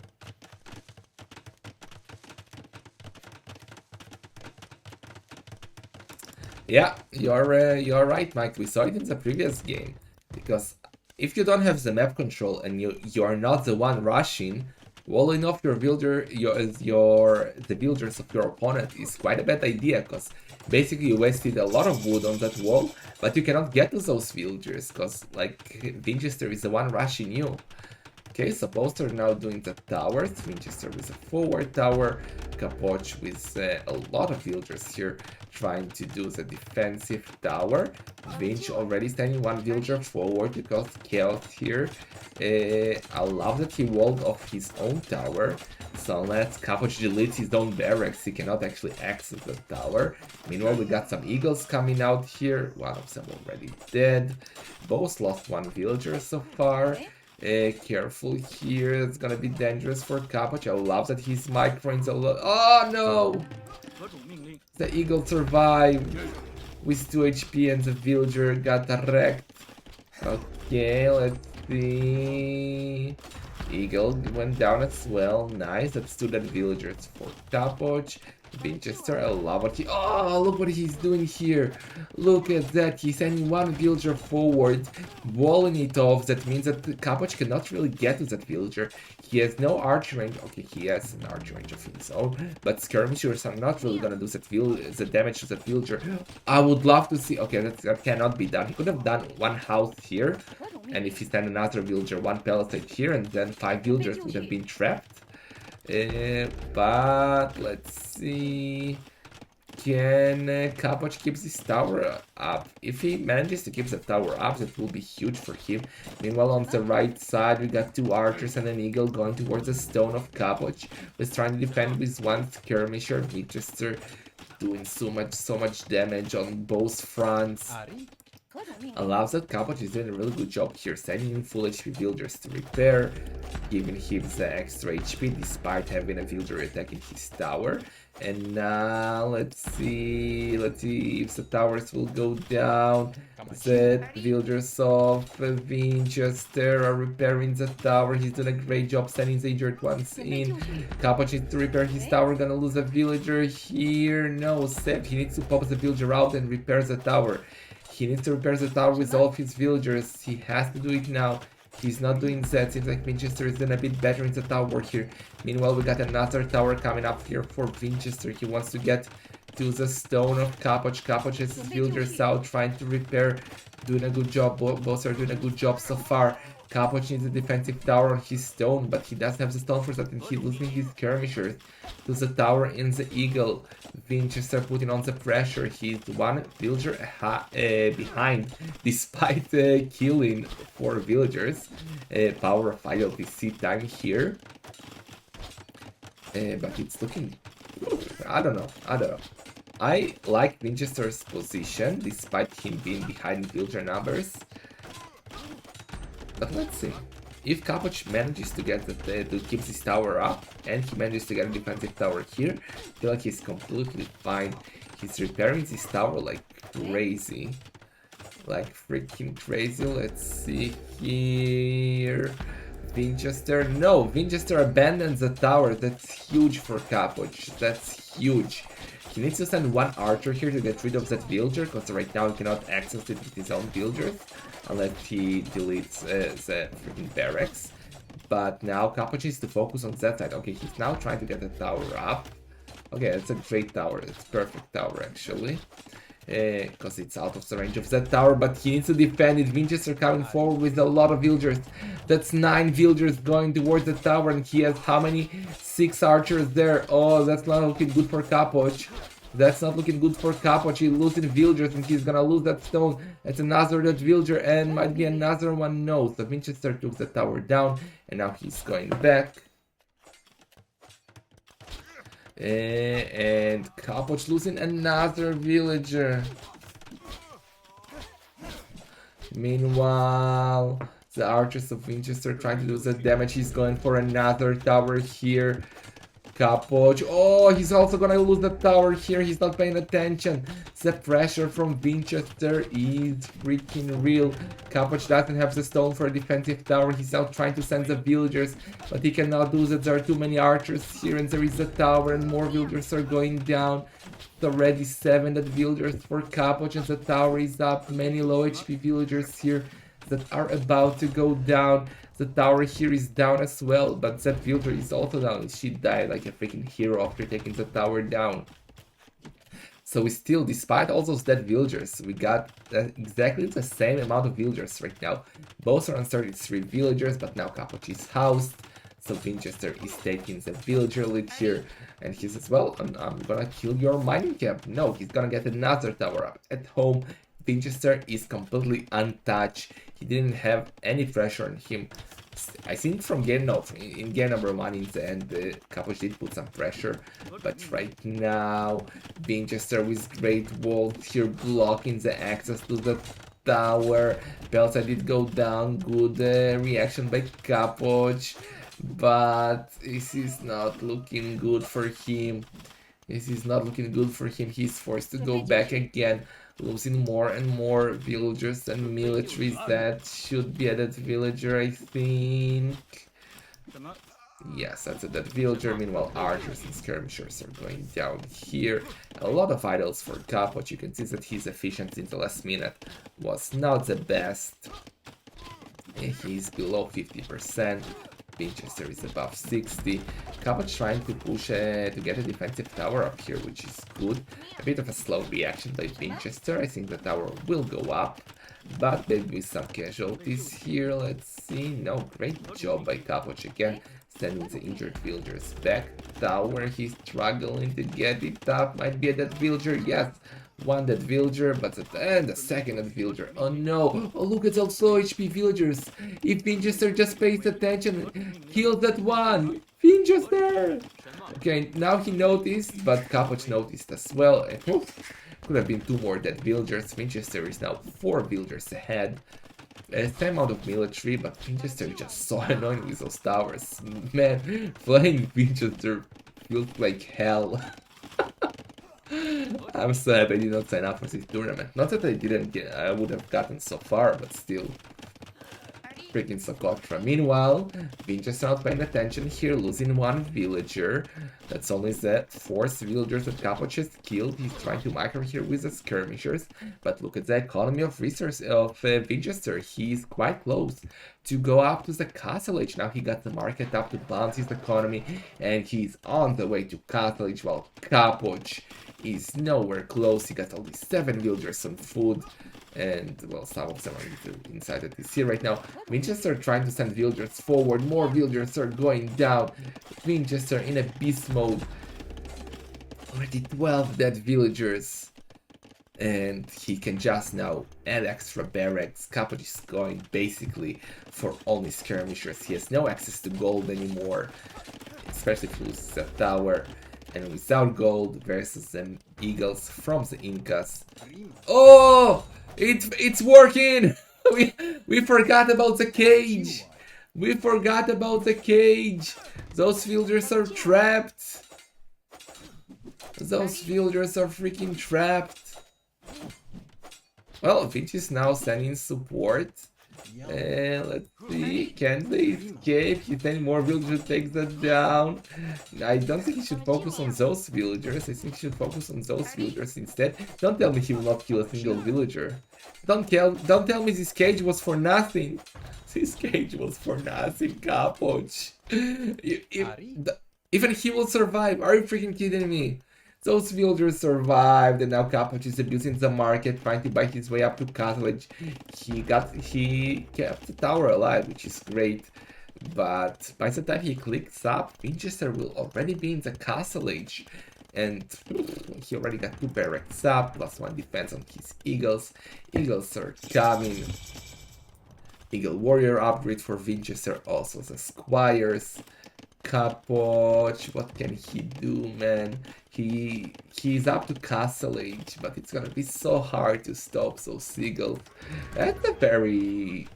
Yeah, you're right, Mike. We saw it in the previous game. Because if you don't have the map control and you're not the one rushing, walling off your villager, the villagers of your opponent is quite a bad idea, because basically you wasted a lot of wood on that wall, but you cannot get to those villagers, because like Vinchester is the one rushing you. Okay, so both are now doing the towers. Vinchester with a forward tower, Capoch with a lot of villagers here trying to do the defensive tower. Vinch already sending 1 villager forward because Chaos here. I love that he walled off his own tower. So unless Capoch deletes his own barracks, he cannot actually access the tower. Meanwhile, we got some eagles coming out here. One of them already dead. Both lost 1 villager so far. Careful here, it's gonna be dangerous for Capoch. I love that he's microing a lot. Oh no! The eagle survived with 2 HP and the villager got wrecked. Okay, let's see. Eagle went down as well. Nice, that's 2 dead villagers for Capoch. Vinchester, I love what he... Oh, look what he's doing here. Look at that. He's sending 1 villager forward, walling it off. That means that Capoch cannot really get to that villager. He has no arch range. Okay, he has an arch range of his own, but skirmishers are not really gonna do the damage to that villager. I would love to see... Okay, that cannot be done. He could have done 1 house here, and if he sent another villager, 1 palisade here, and then 5 villagers would have been trapped. But let's see. Can Capoch keep this tower up? If he manages to keep the tower up, that will be huge for him. Meanwhile, on the right side, we got 2 archers and an eagle going towards the stone of Capoch. Was trying to defend with 1 skirmisher. Vinchester doing so much damage on both fronts. Allows that Capoch is doing a really good job here, sending in full HP villagers to repair, giving him the extra HP despite having a villager attacking his tower. And now let's see if the towers will go down. The villagers of Vinchester are repairing the tower. He's doing a great job sending the injured ones in. Capoch needs to repair his tower, gonna lose a villager here. No, Seth, he needs to pop the villager out and repair the tower. He needs to repair the tower with all of his villagers. He has to do it now. He's not doing that. Seems like Vinchester is doing a bit better in the tower here. Meanwhile, we got another tower coming up here for Vinchester. He wants to get to the stone of Capoch. Capoch has his villagers out trying to repair, doing a good job. Both are doing a good job so far. Capoch needs a defensive tower on his stone, but he doesn't have the stone for that, and he's losing his skirmishers to the tower in the eagle. Vinchester putting on the pressure. He's one villager behind, despite killing 4 villagers. Power of idle PC time here. But it's looking... I don't know. I like Vinchester's position, despite him being behind in villager numbers. But let's see. If Capoch manages to get to keep this tower up, and he manages to get a defensive tower here, I feel like he's completely fine. He's repairing this tower like crazy. Like freaking crazy. Let's see here. Vinchester. No, Vinchester abandons the tower. That's huge for Capoch. That's huge. He needs to send 1 archer here to get rid of that villager, because right now he cannot access it with his own villagers, unless he deletes the freaking barracks. But now Capoch needs to focus on that side. Okay, he's now trying to get the tower up. Okay, it's a great tower. It's perfect tower, actually. Because it's out of the range of that tower, but he needs to defend it. Vinchester coming forward with a lot of villagers. That's 9 villagers going towards the tower, and he has how many? 6 archers there. Oh, that's not looking good for Capoch. That's not looking good for Capoch. He's losing villagers, and he's gonna lose that stone. It's another dead villager, and might be another one. No, so Vinchester took the tower down, and now he's going back. And Capoch losing another villager. Meanwhile, the archers of Vinchester trying to do the damage. He's going for another tower here. Capoch. Oh, he's also gonna lose the tower here. He's not paying attention. The pressure from Vinchester is freaking real. Capoch doesn't have the stone for a defensive tower. He's out trying to send the villagers, but he cannot do that. There are too many archers here, and there is a tower, and more villagers are going down. It's already 7 dead villagers for Capoch, and the tower is up. Many low HP villagers here that are about to go down. The tower here is down as well, but that villager is also down. She died like a freaking hero after taking the tower down. So we still, despite all those dead villagers, we got exactly the same amount of villagers right now. Both are on 33 villagers, but now Capoch is housed. So Vinchester is taking the villager lead here. And he says, well, I'm gonna kill your mining camp. No, he's gonna get another tower up at home. Vinchester is completely untouched. He didn't have any pressure on him. I think from game, no, in game number 1 in the end, Capoch did put some pressure. But right now, Vinchester with Great Wall here blocking the access to the tower. Belta did go down. Good reaction by Capoch. But this is not looking good for him. This is not looking good for him. He's forced to go back again, losing more and more villagers and militaries. That should be a dead villager, I think. Yes, that's a dead villager. Meanwhile, archers and skirmishers are going down here. A lot of idols for Capoch. You can see that his efficiency in the last minute was not the best. He's below 50%. Vinchester is above 60. Capoch trying to push to get a defensive tower up here, which is good. A bit of a slow reaction by Vinchester. I think the tower will go up, but maybe with some casualties here. Let's see. No, great job by Capoch again, sending the injured villagers back. Tower, he's struggling to get it up. Might be a dead villager. Yes, 1 dead villager, but and the 2nd dead villager. Oh no! Oh, look at those low HP villagers. If Vinchester just pays attention, kills that one. Vinchester! Okay, now he noticed, but Capoch noticed as well. Could have been 2 more dead villagers. Vinchester is now 4 villagers ahead. Same amount of military, but Vinchester is just so annoying with those towers. Man, playing Vinchester feels like hell. I'm sad I did not sign up for this tournament. Not that I didn't get, I would have gotten so far, but still. Freaking Socotra. Meanwhile, Vinchester not paying attention here, losing 1 villager. That's only the 4th villagers that Capoch has killed. He's trying to micro here with the skirmishers. But look at the economy of resource of Vinchester. He's quite close to go up to the Castle Age. Now he got the market up to balance his economy, and he's on the way to Castle Age, while Capoch is nowhere close. He got only 7 villagers on food. And, well, some of them are inside the TC right now. Vinchester trying to send villagers forward. More villagers are going down. Vinchester in a beast mode. Already 12 dead villagers. And he can just now add extra barracks. Capoch is going basically for only skirmishers. He has no access to gold anymore. Especially if he loses that tower. And without gold versus the eagles from the Incas. Oh! It's working! we forgot about the cage! We forgot about the cage! Those villagers are trapped! Those villagers are freaking trapped! Well, Vinci is now sending support. And let's see, can they escape? He's sending more villagers to take that down. I don't think he should focus on those villagers. I think he should focus on those villagers instead. Don't tell me he will not kill a single villager. Don't tell me this cage was for nothing. This cage was for nothing, Capoch. Even he will survive. Are you freaking kidding me? Those villagers survived, and now Capoch is abusing the market, trying to buy his way up to Castlage. He kept the tower alive, which is great. But by the time he clicks up, Vinchester will already be in the Castlage. And he already got 2 barracks up, plus 1 defense on his eagles. Eagles are coming. Eagle warrior upgrade for Vinchester, also the squires. Capoch, what can he do, man? He's up to Castlage, but it's gonna be so hard to stop those eagles. That's a very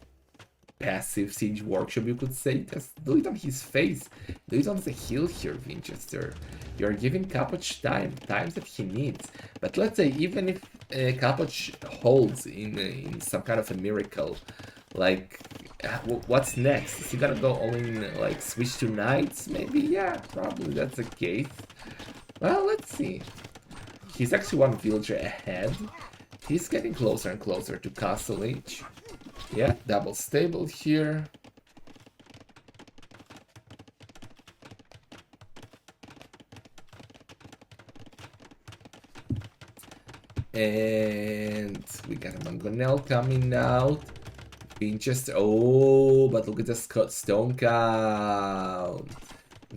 passive siege workshop, you could say. Just do it on his face. Do it on the hill here, Vinchester. You're giving Capoch time that he needs. But let's say even if Capoch holds in some kind of a miracle, like what's next? Is he gonna go all in, like switch to knights? Maybe, yeah, probably that's the case. Well, let's see. He's actually 1 villager ahead. He's getting closer and closer to Castlage. Yeah, double stable here. And we got a Mangonel coming out. Vinchester. Oh, but look at the stone count.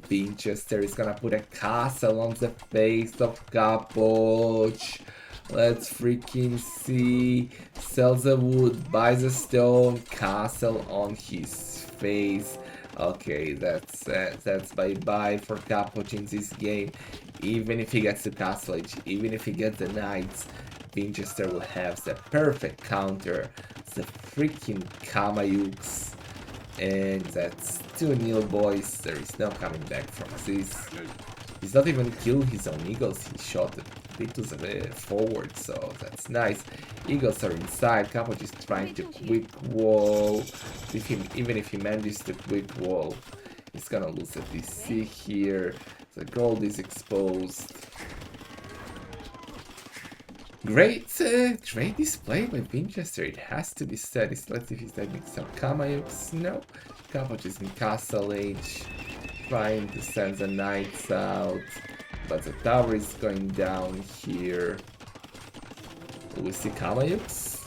Vinchester is gonna put a castle on the face of Capoch. Let's freaking see. Sells the wood, buys a stone, castle on his face. Okay, that's bye-bye for Capoch in this game. Even if he gets the Castlage, even if he gets the knights, Vinchester will have the perfect counter. The freaking Kamayuks. And that's 2-0, boys. There is no coming back from this. He's not even killed his own eagles. He shot a bit to the forward, so that's nice. Eagles are inside. Capoch is trying to quick wall. Even if he manages to quick wall, he's gonna lose a DC here. The gold is exposed. Great display by Vinchester, it has to be said. Let's see if he's taking some Kamayuks. No, Capoch is in Castlage, trying to send the knights out, but the tower is going down here. Will we see Kamayuks?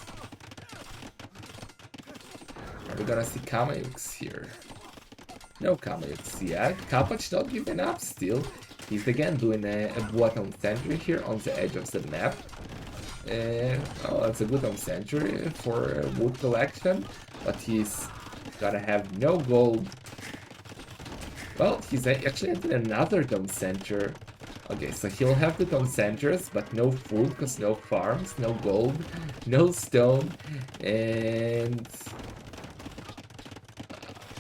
Are we gonna see Kamayuks here? No Kamayuks yet. Capoch not giving up still. He's again doing a bottom sentry here on the edge of the map. Oh, that's a good home century for wood collection, but he's gonna have no gold. Well, he's actually added another dome center. Okay, so he'll have the dome centers, but no food, because no farms, no gold, no stone, and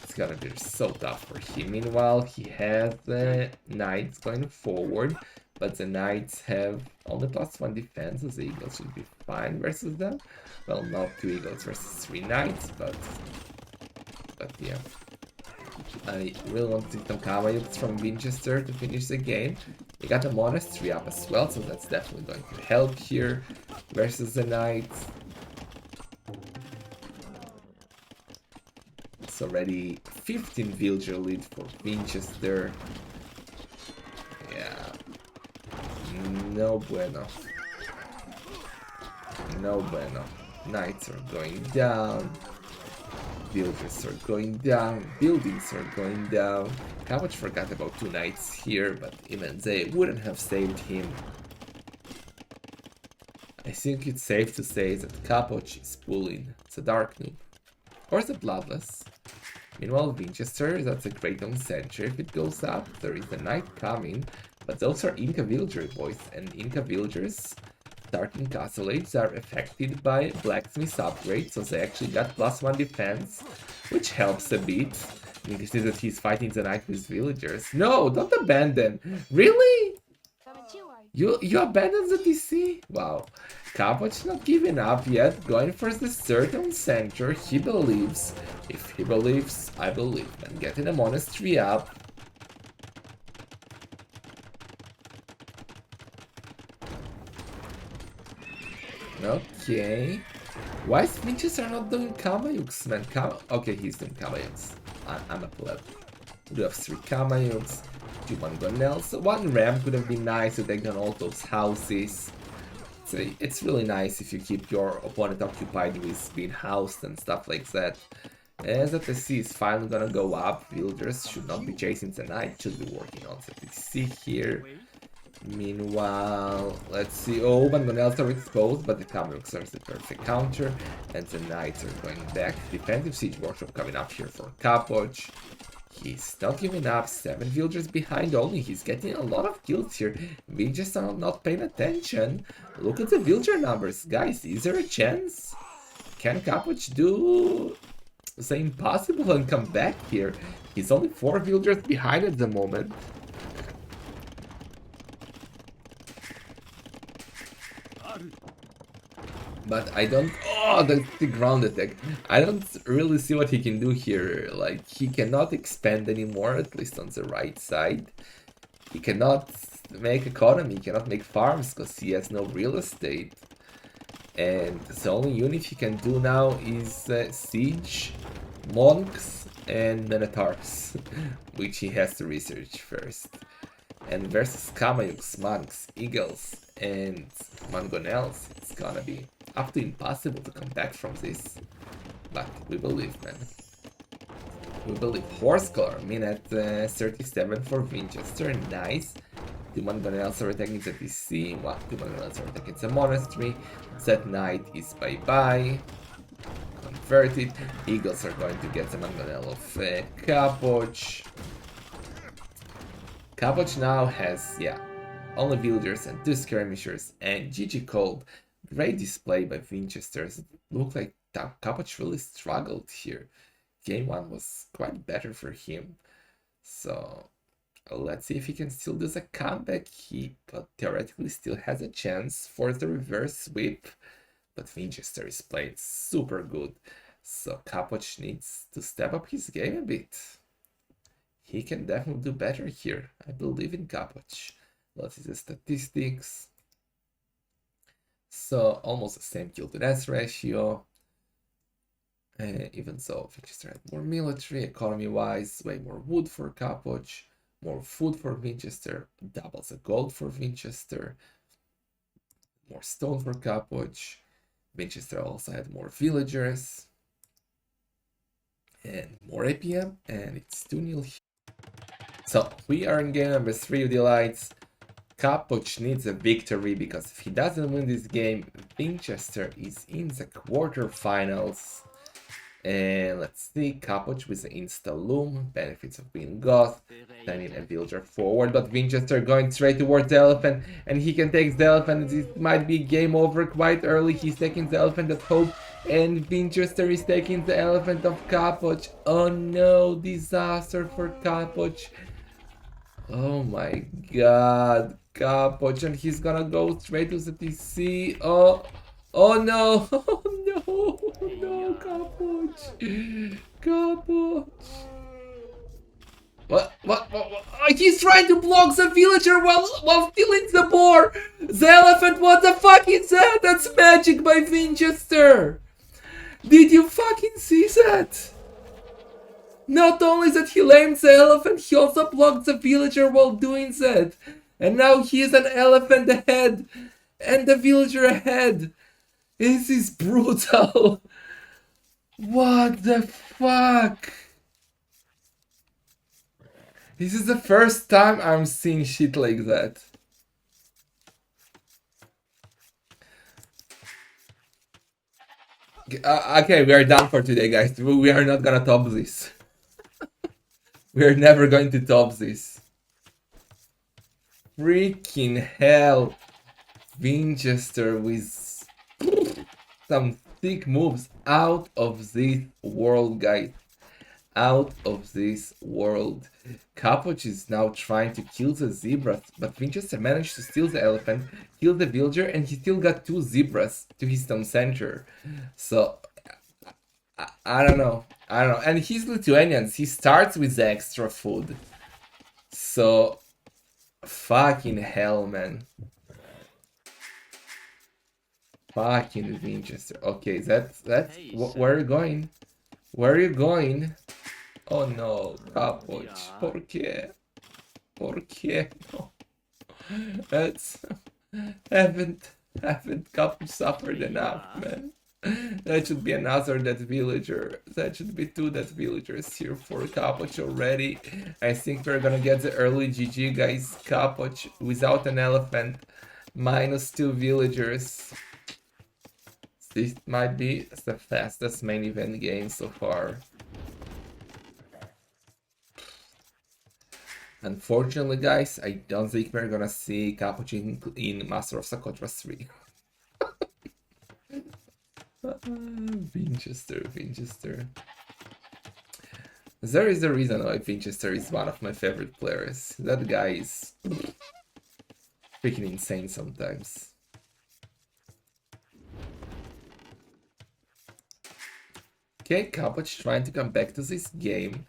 it's gonna be so tough for him. Meanwhile, he has the knights going forward. But the knights have only +1 defense, so the eagles should be fine versus them. Well, not 2 eagles versus 3 knights, but yeah. I really want to see some Kamayuks from Vinchester to finish the game. They got a monastery up as well, so that's definitely going to help here versus the knights. It's already 15 villager lead for Vinchester. Yeah. No bueno. No bueno. Knights are going down. Builders are going down. Buildings are going down. Capoch forgot about 2 knights here, but even they wouldn't have saved him. I think it's safe to say that Capoch is pulling the Dark Noob. Or the Bloodless. Meanwhile, Vinchester, that's a great on Sentry. If it goes up, there is a knight coming. But those are Inca Villager boys, and Inca Villagers starting Castle Age are affected by Blacksmith's upgrade, so they actually got +1 defense, which helps a bit. You can see that he's fighting the knight with villagers. No, don't abandon! Really? You abandoned the TC? Wow. Capoch not giving up yet, going for the third on center. He believes. If he believes, I believe. And getting a monastery up. Okay. Why is Vinchester not doing Kamayuks, man? Okay, he's doing Kamayuks. I'm a pleb. We have 3 Kamayuks, 2 Mangonels. 1 Ram could have been nice to take down all those houses. So it's really nice if you keep your opponent occupied with being housed and stuff like that. As the TC is finally gonna go up, villagers should not be chasing the knight, should be working on the TC here. Meanwhile, let's see. Oh, Mangonels are exposed, but the Kamayuks are the perfect counter, and the knights are going back. Defensive siege workshop coming up here for Capoch. He's not giving up. 7 villagers behind only. He's getting a lot of kills here. We just are not paying attention. Look at the villager numbers, guys. Is there a chance? Can Capoch do the impossible and come back here? He's only 4 villagers behind at the moment. But I don't... Oh, that's the ground attack. I don't really see what he can do here. Like, he cannot expand anymore, at least on the right side. He cannot make economy, he cannot make farms, because he has no real estate. And the only unit he can do now is siege, monks, and minotaurs, which he has to research first. And versus Kamayuks, monks, eagles, and mangonels, it's gonna be up to impossible to come back from this. But we believe, man. We believe. Horse color, minute 37 for Vinchester, nice. 2 mangonels are attacking the TC, 2 mangonels are attacking the monastery. That knight is bye-bye. Converted. Eagles are going to get the mangonel of Capoch. Capoch now has, yeah, only villagers and 2 skirmishers, and GG Cold. Great display by Vinchester. It looked like Capoch really struggled here. Game 1 was quite better for him. So let's see if he can still do the comeback. He theoretically still has a chance for the reverse sweep. But Vinchester is playing super good. So Capoch needs to step up his game a bit. He can definitely do better here. I believe in Capoch. Let's see the statistics. So almost the same kill to death ratio. Even so, Vinchester had more military, economy wise, way more wood for Capoch, more food for Vinchester, doubles the gold for Vinchester, more stone for Capoch. Vinchester also had more villagers and more APM, and it's 2-0. So we are in game number 3 of the lights. Capoch needs a victory, because if he doesn't win this game, Vinchester is in the quarterfinals. And let's see, Capoch with the insta-loom, benefits of being goth, sending a villager forward, but Vinchester going straight towards the elephant, and he can take the elephant. It might be game over quite early. He's taking the elephant of hope, and Vinchester is taking the elephant of Capoch. Oh no, disaster for Capoch. Oh my god, Capoch, and he's gonna go straight to the TC. Oh no, oh no, Capoch. Capoch. What? Oh, he's trying to block the villager while stealing the boar. The elephant, what the fuck is that? That's magic by Vinchester. Did you fucking see that? Not only that he lamed the elephant, he also blocked the villager while doing that. And now he is an elephant ahead and the villager ahead. This is brutal. What the fuck? This is the first time I'm seeing shit like that. Okay, we are done for today, guys. We are not gonna top this. We are never going to top this. Freaking hell. Winchester with some thick moves out of this world, guys. Out of this world. Capoch is now trying to kill the zebras, but Winchester managed to steal the elephant, kill the villager, and he still got 2 zebras to his town center. So, I don't know. I don't know. And he's Lithuanian. He starts with the extra food. So, fucking hell, man. Fucking Winchester. Okay, that's where are you going? Where are you going? Oh no, Capoch. ¿Por qué? ¿Por qué? No. That's haven't Capoch suffered enough, man. That should be another dead villager. That should be 2 dead villagers here for Capoch already. I think we're gonna get the early GG, guys. Capoch without an elephant. -2 villagers. This might be the fastest main event game so far. Unfortunately, guys, I don't think we're gonna see Capoch in Master of Socotra 3. Vinchester. There is a reason why Vinchester is one of my favorite players. That guy is freaking insane sometimes. Okay, Capoch trying to come back to this game.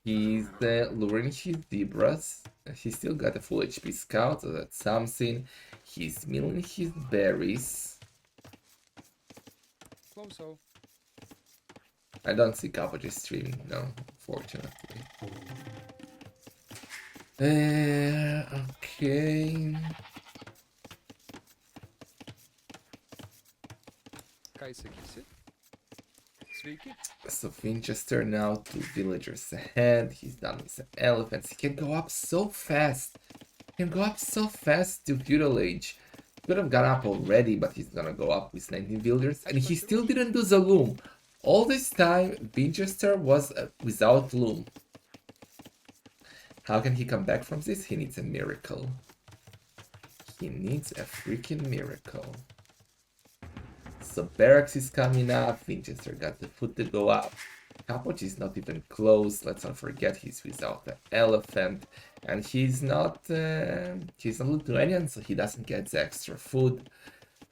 He's luring his zebras. He still got a full HP scout, so that's something. He's milling his berries. I don't see Capoch streaming, no, unfortunately. Okay. So Vinchester now 2 villagers ahead. He's done with the elephants. He can go up so fast. He can go up so fast to feudal age. Could have gone up already, but he's gonna go up with 19 villagers, and he still didn't do the loom. All this time, Vinchester was without loom. How can he come back from this? He needs a miracle. He needs a freaking miracle. So barracks is coming up. Vinchester got the foot to go up. Capoch is not even close. Let's not forget he's without the elephant, and he's not Lithuanian, so he doesn't get the extra food.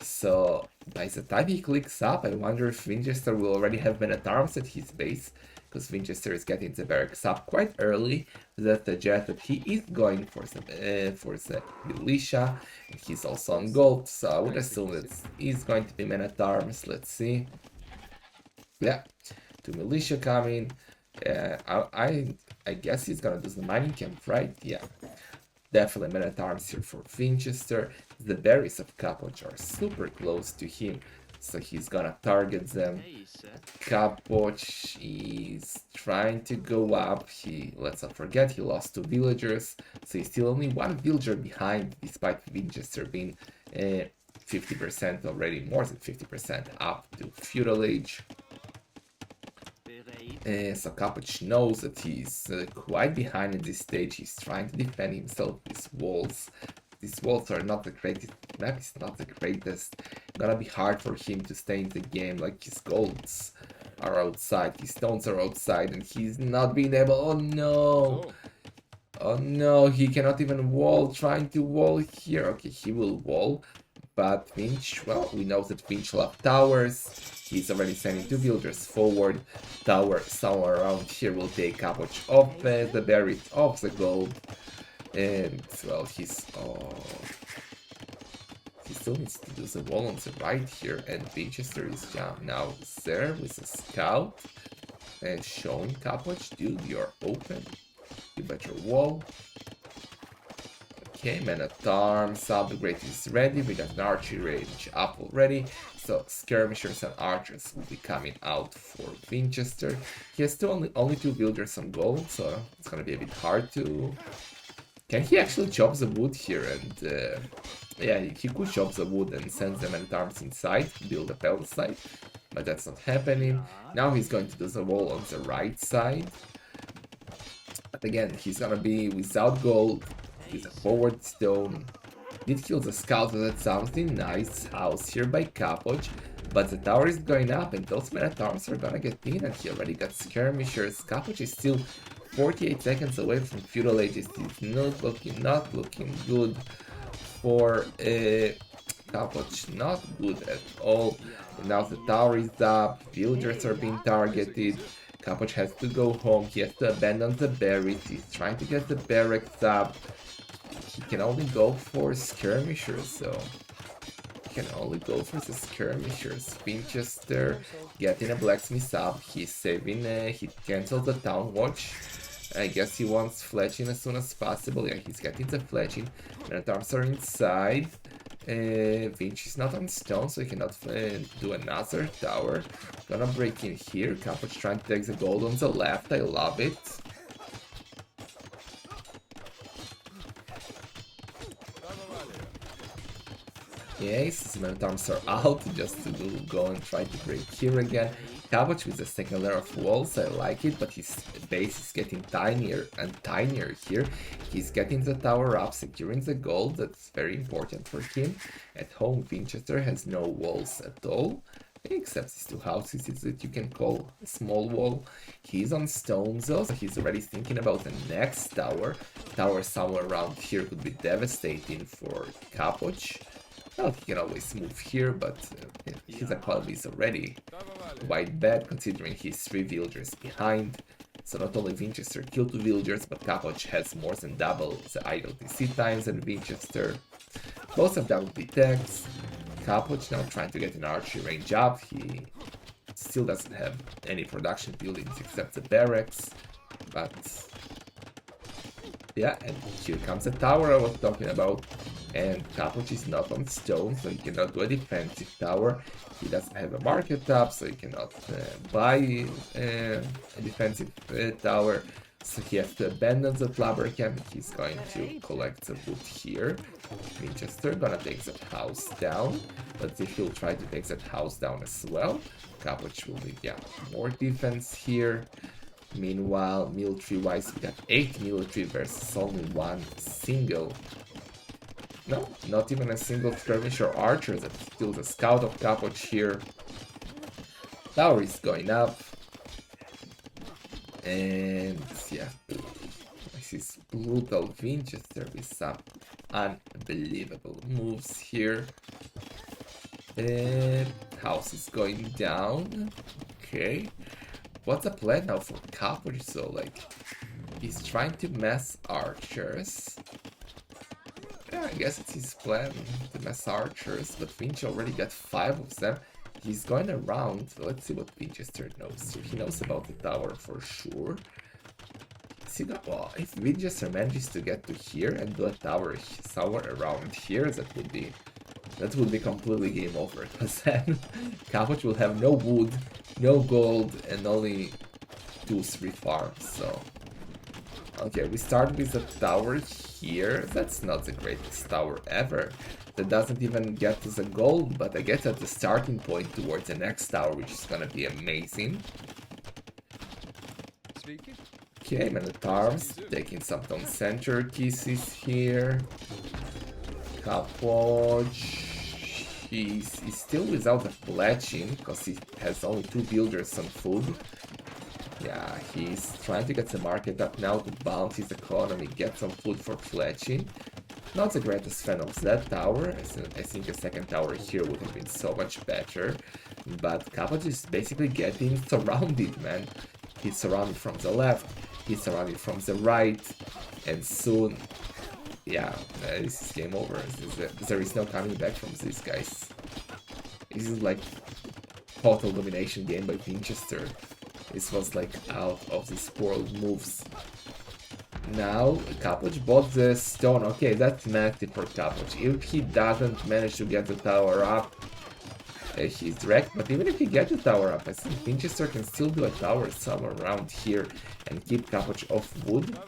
So by the time he clicks up, I wonder if Vinchester will already have men-at-arms at his base, because Vinchester is getting the barracks up quite early. That suggests that he is going for the militia, and he's also on gold, so I would assume that he's going to be men-at-arms. Let's see. Yeah, 2 militia coming. I guess he's gonna do the mining camp, right? Yeah. Definitely men-at-arms here for Vinchester. The berries of Capoch are super close to him, so he's gonna target them. Capoch is trying to go up. Let's not forget, he lost 2 villagers, so he's still only 1 villager behind, despite Vinchester being 50% already, more than 50% up to feudal age. So Capoch knows that he's quite behind at this stage. He's trying to defend himself with walls. These walls are not the greatest. Map is not the greatest. Gonna be hard for him to stay in the game. Like, his golds are outside, his stones are outside, and he's not being able. Oh no! Oh no! He cannot even wall. Trying to wall here. Okay, he will wall. But Vinch, well, we know that Vinch loves towers. He's already sending 2 villagers forward. Tower somewhere around here will take Capoch off the berries, off the gold. And, well, he still needs to do the wall on the right here. And Vinchester is now there with a scout. And showing Capoch, dude, you're open. You bet your wall. Okay, Man at Arms upgrade is ready. We got an archery range up already. So skirmishers and archers will be coming out for Vinchester. He has only two builders on gold, so it's gonna be a bit hard to. Can he actually chop the wood here? And yeah, he could chop the wood and send the Man at Arms inside, build a pelt side, but that's not happening. Now he's going to do the wall on the right side. But again, he's gonna be without gold, with a forward stone. Did kill the scout, so that's something. Nice house here by Capoch. But the tower is going up, and those men at arms are gonna get in, and he already got skirmishers. Capoch is still 48 seconds away from feudal ages. It's not looking good for Capoch. Not good at all. And now the tower is up, villagers are being targeted. Capoch has to go home, he has to abandon the berries, he's trying to get the barracks up. He can only go for skirmishers, so he can only go for the skirmishers. Vinchester getting a blacksmith up, he's saving, he cancels the town watch. I guess he wants fletching as soon as possible. Yeah, he's getting the fletching. Men at arms are inside. Vinch is not on stone, so he cannot do another tower. Gonna break in here. Capoch trying to take the gold on the left. I love it. Yes, men at arms are out just to go and try to break here again. Capoch with the second layer of walls, I like it, but his base is getting tinier and tinier here. He's getting the tower up, securing the gold, that's very important for him. At home, Vinchester has no walls at all, except these two houses that you can call a small wall. He's on stone though, so he's already thinking about the next tower. Tower somewhere around here could be devastating for Capoch. Well, he can always move here, but his equality is already quite bad considering he's 3 villagers behind. So not only Vinchester killed 2 villagers, but Capoch has more than double the idle TC times than Vinchester. Both of them will be techs. Capoch now trying to get an archery range up. He still doesn't have any production buildings except the barracks, but yeah, and here comes the tower I was talking about. And Capoch is not on stone, so he cannot do a defensive tower. He doesn't have a market up, so he cannot buy a defensive tower. So he has to abandon the lumber camp. He's going to collect the wood here. Vinchester gonna take that house down. But if he'll try to take that house down as well, Capoch will need, yeah, more defense here. Meanwhile, military-wise, we got 8 military versus only 1 single. No, not even a single skirmisher archer. That's still the scout of Capoch here. Tower is going up. And yeah, this is brutal Vinchester with some unbelievable moves here. House is going down. Okay. What's the plan now for Capoch? So like, he's trying to mass archers. Yeah, I guess it's his plan to mass archers, but Vinch already got 5 of them. He's going around. Let's see what Vinchester knows. So he knows about the tower for sure. Well, if Vinchester manages to get to here and do a tower somewhere around here, that would be completely game over. Because then Capoch will have no wood, no gold, and only 2-3 farms. So okay, we start with a tower here. That's not the greatest tower ever. That doesn't even get to the gold, but I guess at the starting point towards the next tower, which is gonna be amazing. Okay, Man at Arms taking some town center pieces here. Capoch, he's still without the fletching because he has only 2 builders on food. Yeah, he's trying to get the market up now to bounce his economy, get some food for fletching. Not the greatest fan of that tower. I think a second tower here would have been so much better. But Capoch is basically getting surrounded, man. He's surrounded from the left, he's surrounded from the right, and soon, yeah, this is game over. There is no coming back from these guys. This is like total domination game by Vinchester. This was like out of this world moves. Now, Capoch bought the stone. Okay, that's massive for Capoch. If he doesn't manage to get the tower up, he's wrecked. But even if he gets the tower up, I think Vinchester can still do a tower somewhere around here and keep Capoch off wood.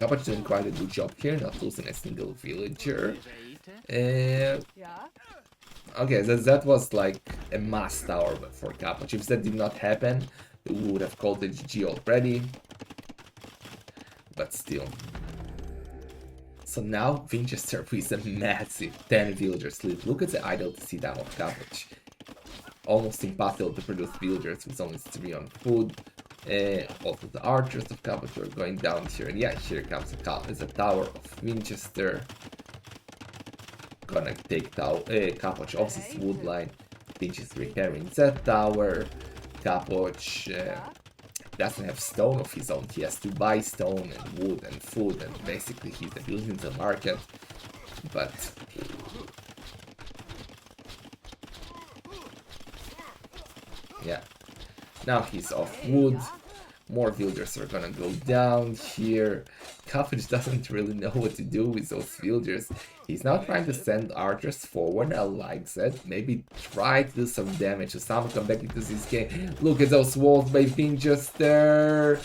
Capoch doing quite a good job here, not losing a single villager. Okay, that was like a mass tower for Capoch. If that did not happen, we would have called it GG already. But still. So now Vinchester with a massive 10 villagers lead. Look at the idle-to-see down of Capoch. Almost impossible to produce villagers with only 3 on food. Also the archers of Capoch are going down here. And yeah, here comes the tower of Vinchester. Gonna take Capoch off this wood line. Vinch is repairing that tower. Capoch doesn't have stone of his own. He has to buy stone and wood and food, and basically he's abusing the market. But yeah, now he's off wood. More villagers are gonna go down here. Capoch doesn't really know what to do with those villagers. He's now trying to send archers forward. I like that. Maybe try to do some damage to someone come back into this game. Look at those walls by Vinchester.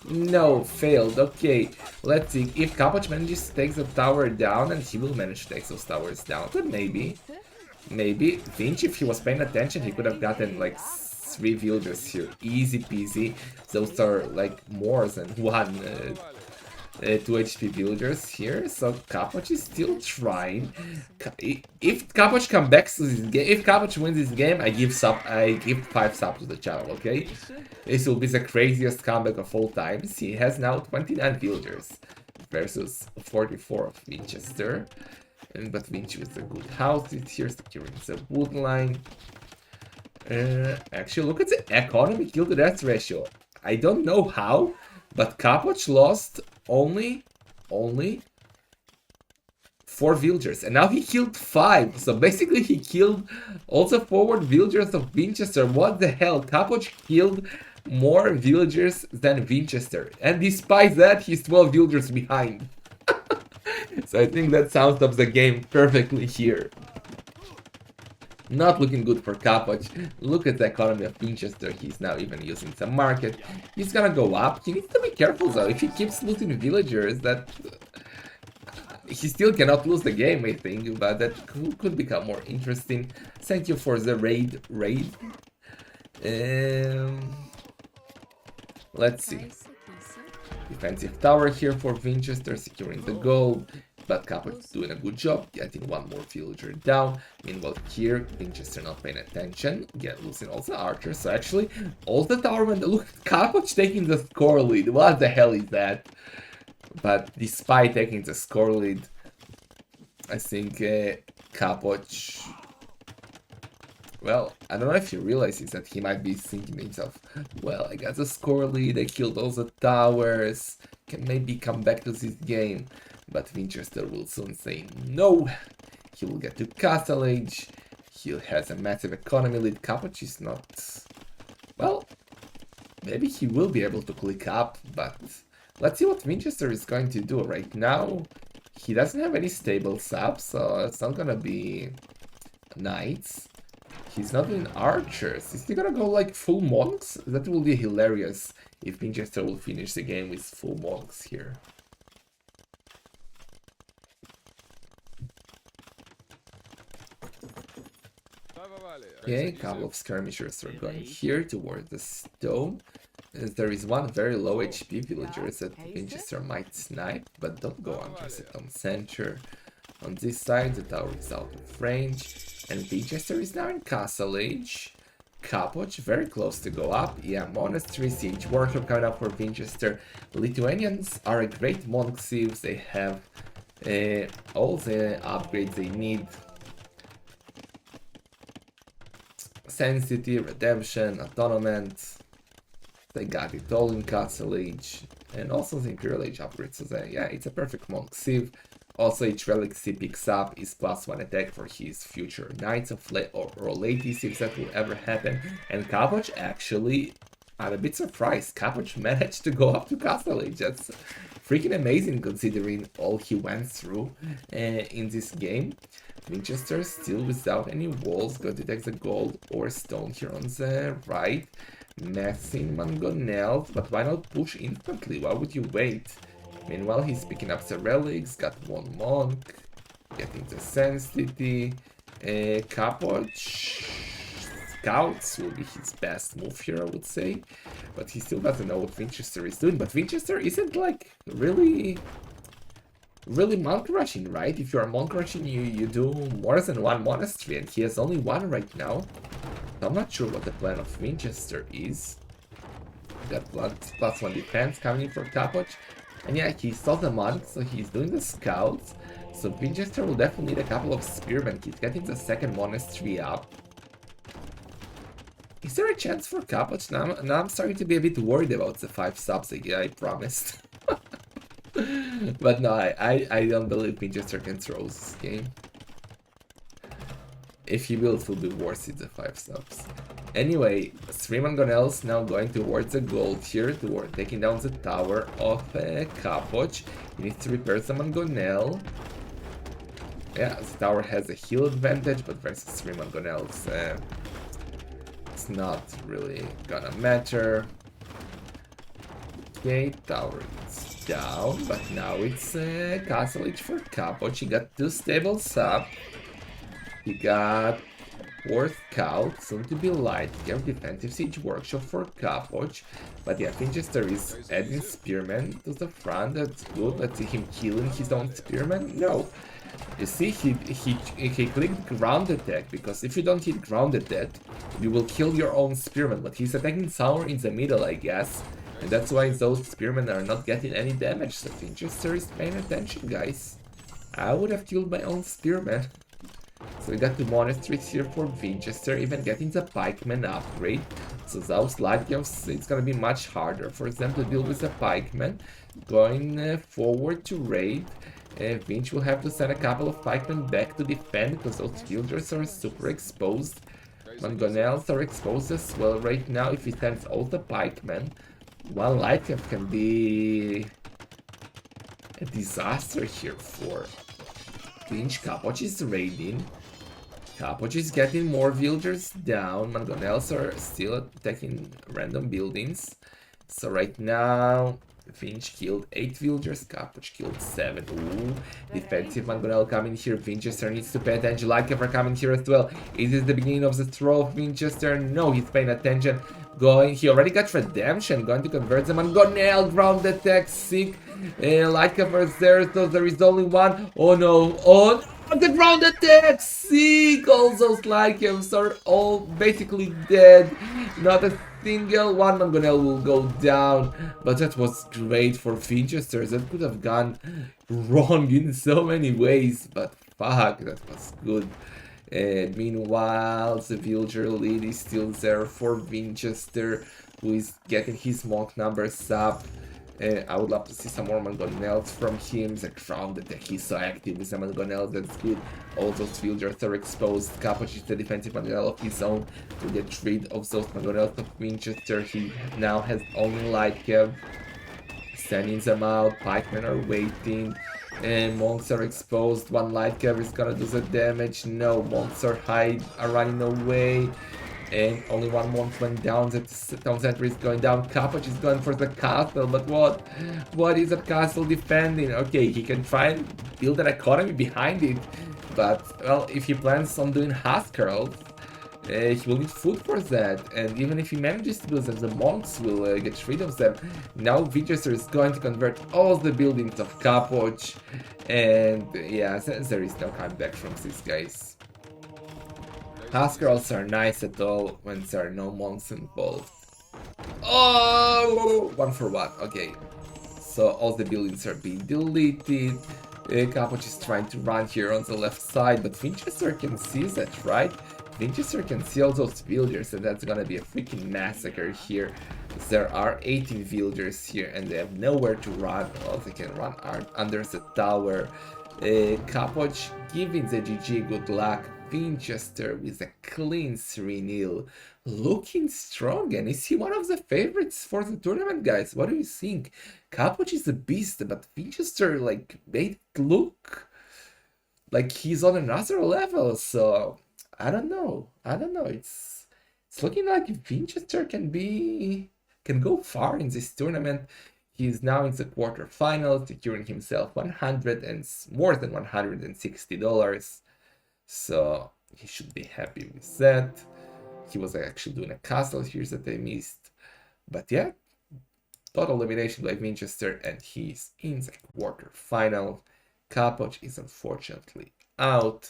No, failed. Okay, let's see. If Capoch manages to take the tower down, and he will manage to take those towers down, but maybe. Vinch, if he was paying attention, he could have gotten like 3 villagers here. Easy peasy. Those are like more than 2 HP villagers here. So Capoch is still trying. If Capoch comes back to this game, if Capoch wins this game, I give 5 subs to the channel, okay? This will be the craziest comeback of all times. He has now 29 villagers versus 44 of Vinchester. But Vinch with a good house is here, securing the wood line. Actually, look at the economy kill to death ratio. I don't know how, but Capoch lost only 4 villagers, and now he killed 5. So basically, he killed all the forward villagers of Vinchester. What the hell? Capoch killed more villagers than Vinchester, and despite that, he's 12 villagers behind. So I think that sums up the game perfectly here. Not looking good for Capoch. Look at the economy of Vinchester. He's now even using some market. He's gonna go up. He needs to be careful though. If he keeps losing villagers, that he still cannot lose the game, I think. But that could become more interesting. Thank you for the raid. Let's see. Defensive tower here for Vinchester, securing the gold. But Capoch is doing a good job, getting 1 more villager down. Meanwhile here, Vinchester not paying attention, losing all the archers. So actually, all the tower men, look at Capoch taking the score lead. What the hell is that? But despite taking the score lead, I think Capoch... Well, I don't know if he realizes that he might be thinking to himself, well, I got the score lead, I killed all the towers, can maybe come back to this game. But Vinchester will soon say no. He will get to Castle Age. He has a massive economy lead. Capoch is not... Well, maybe he will be able to click up, but let's see what Vinchester is going to do. Right now, he doesn't have any stable subs, so it's not gonna be knights. He's not doing archers. Is he gonna go like full monks? That will be hilarious if Vinchester will finish the game with full monks here. Okay, a couple of skirmishers are going here towards the stone. There is one very low HP villager that Vinchester might snipe, but don't go under the town center. On this side, the tower is out of range, and Vinchester is now in Castle Age. Capoch very close to go up. Yeah, Monastery, Siege Workshop coming up for Vinchester. Lithuanians are a great monk thieves. They have all the upgrades they need. Sanctity, Redemption, Atonement. They got it all in Castle Age. And also the Imperial Age upgrades. So yeah, it's a perfect monk sieve. Also, each relic he picks up is +1 attack for his future knights or ladies, if that will ever happen. And Capoch actually, I'm a bit surprised. Capoch managed to go up to Castle Age. That's freaking amazing considering all he went through in this game. Vinchester still without any walls, going to take the gold or stone here on the right. Messing mangonels, but why not push instantly? Why would you wait? Meanwhile, he's picking up the relics, got one monk, getting the sensitivity. Capoch scouts will be his best move here, I would say. But he still doesn't know what Vinchester is doing. But Vinchester isn't like really monk rushing, right? If you're monk rushing, you do more than one monastery, and he has only one right now. So I'm not sure what the plan of Vinchester is. Got +1 defense coming in from Capoch. And yeah, he saw the monk, so he's doing the scouts. So Vinchester will definitely need a couple of spearmen. He's getting the second monastery up. Is there a chance for Capoch? Now I'm starting to be a bit worried about the 5 subs I promised. But no, I don't believe Vinchester can throw this game. If he will, it will be worth it, the 5 subs. Anyway, 3 mangonels now going towards the gold here, toward taking down the tower of Capoch. He needs to repair the mangonel. Yeah, the tower has a heal advantage, but versus 3 mangonels, it's not really gonna matter. Okay, tower is down, but now it's castle age for Capoch. He got 2 stables up. He got 4th scout, soon to be light. He got defensive siege workshop for Capoch. But yeah, Vinchester is adding spearmen to the front. That's good. Let's see him killing his own spearmen. No. You see, he clicked ground attack, because if you don't hit ground attack, you will kill your own spearmen. But he's attacking somewhere in the middle, I guess. And that's why those spearmen are not getting any damage. So Vinchester is paying attention, guys. I would have killed my own spearmen. So we got the monasteries here for Vinchester, even getting the pikemen upgrade. So those light guns, it's gonna be much harder for them to deal with the pikemen. Going forward to raid, Vinch will have to send a couple of pikemen back to defend, because those villagers are super exposed. Mangonels are exposed as well right now. If he sends all the pikemen, one light gun can be a disaster here for Vinch. Capoch is raiding. Capoch is getting more villagers down. Mangonels are still attacking random buildings. So right now, Vinch killed 8 villagers, Capoch killed 7. Ooh, defensive Mangonel coming here. Vinchester needs to pay attention. Lightkeeper coming here as well. Is this the beginning of the throw of Vinchester? No, he's paying attention. He already got redemption. Going to convert the Mangonel. Ground attack, sick. Lightkeeper is there, so there is only one. Oh no, oh no, the ground attack, sick. All those Lightkeepers are all basically dead. Not a single one Mangonel will go down, but that was great for Vinchester. That could have gone wrong in so many ways, but fuck, that was good. And meanwhile, the villager lead is still there for Vinchester, who is getting his monk numbers up. I would love to see some more Mangonels from him. The ground attack, he's so active with the Mangonels, that's good. All those villagers are exposed. Capoch is the defensive Mangonel of his own to get rid of those Mangonels of Vinchester. He now has only light cav. Sending them out, pikemen are waiting. And monks are exposed. One light cav is gonna do the damage. No, monks are running away. And only one monk went down. The town center is going down. Capoch is going for the castle, but what is that castle defending? Okay, he can try and build an economy behind it, but well, if he plans on doing Huskarls, he will need food for that. And even if he manages to do that, the monks will get rid of them. Now Vinchester is going to convert all the buildings of Capoch, and yeah, there is no comeback from these guys. Huskarls are nice at all when there are no monks involved. Oh, 1 for 1. Okay, so all the buildings are being deleted. Capoch is trying to run here on the left side, but Vinchester can see that, right? Vinchester can see all those villagers, and that's gonna be a freaking massacre here. There are 18 villagers here, and they have nowhere to run. All they can run are under the tower. Capoch giving the GG good luck. Vinchester with a clean 3-0. Looking strong, and is he one of the favorites for the tournament, guys? What do you think? Capoch is a beast, but Vinchester like made it look like he's on another level, so I don't know. I don't know. It's looking like Vinchester can go far in this tournament. He is now in the quarterfinals, securing himself 100 and more than $160. So he should be happy with that. He was actually doing a castle here that I missed. But yeah, total elimination by Vinchester, and he's in the quarterfinal. Capoch is unfortunately out.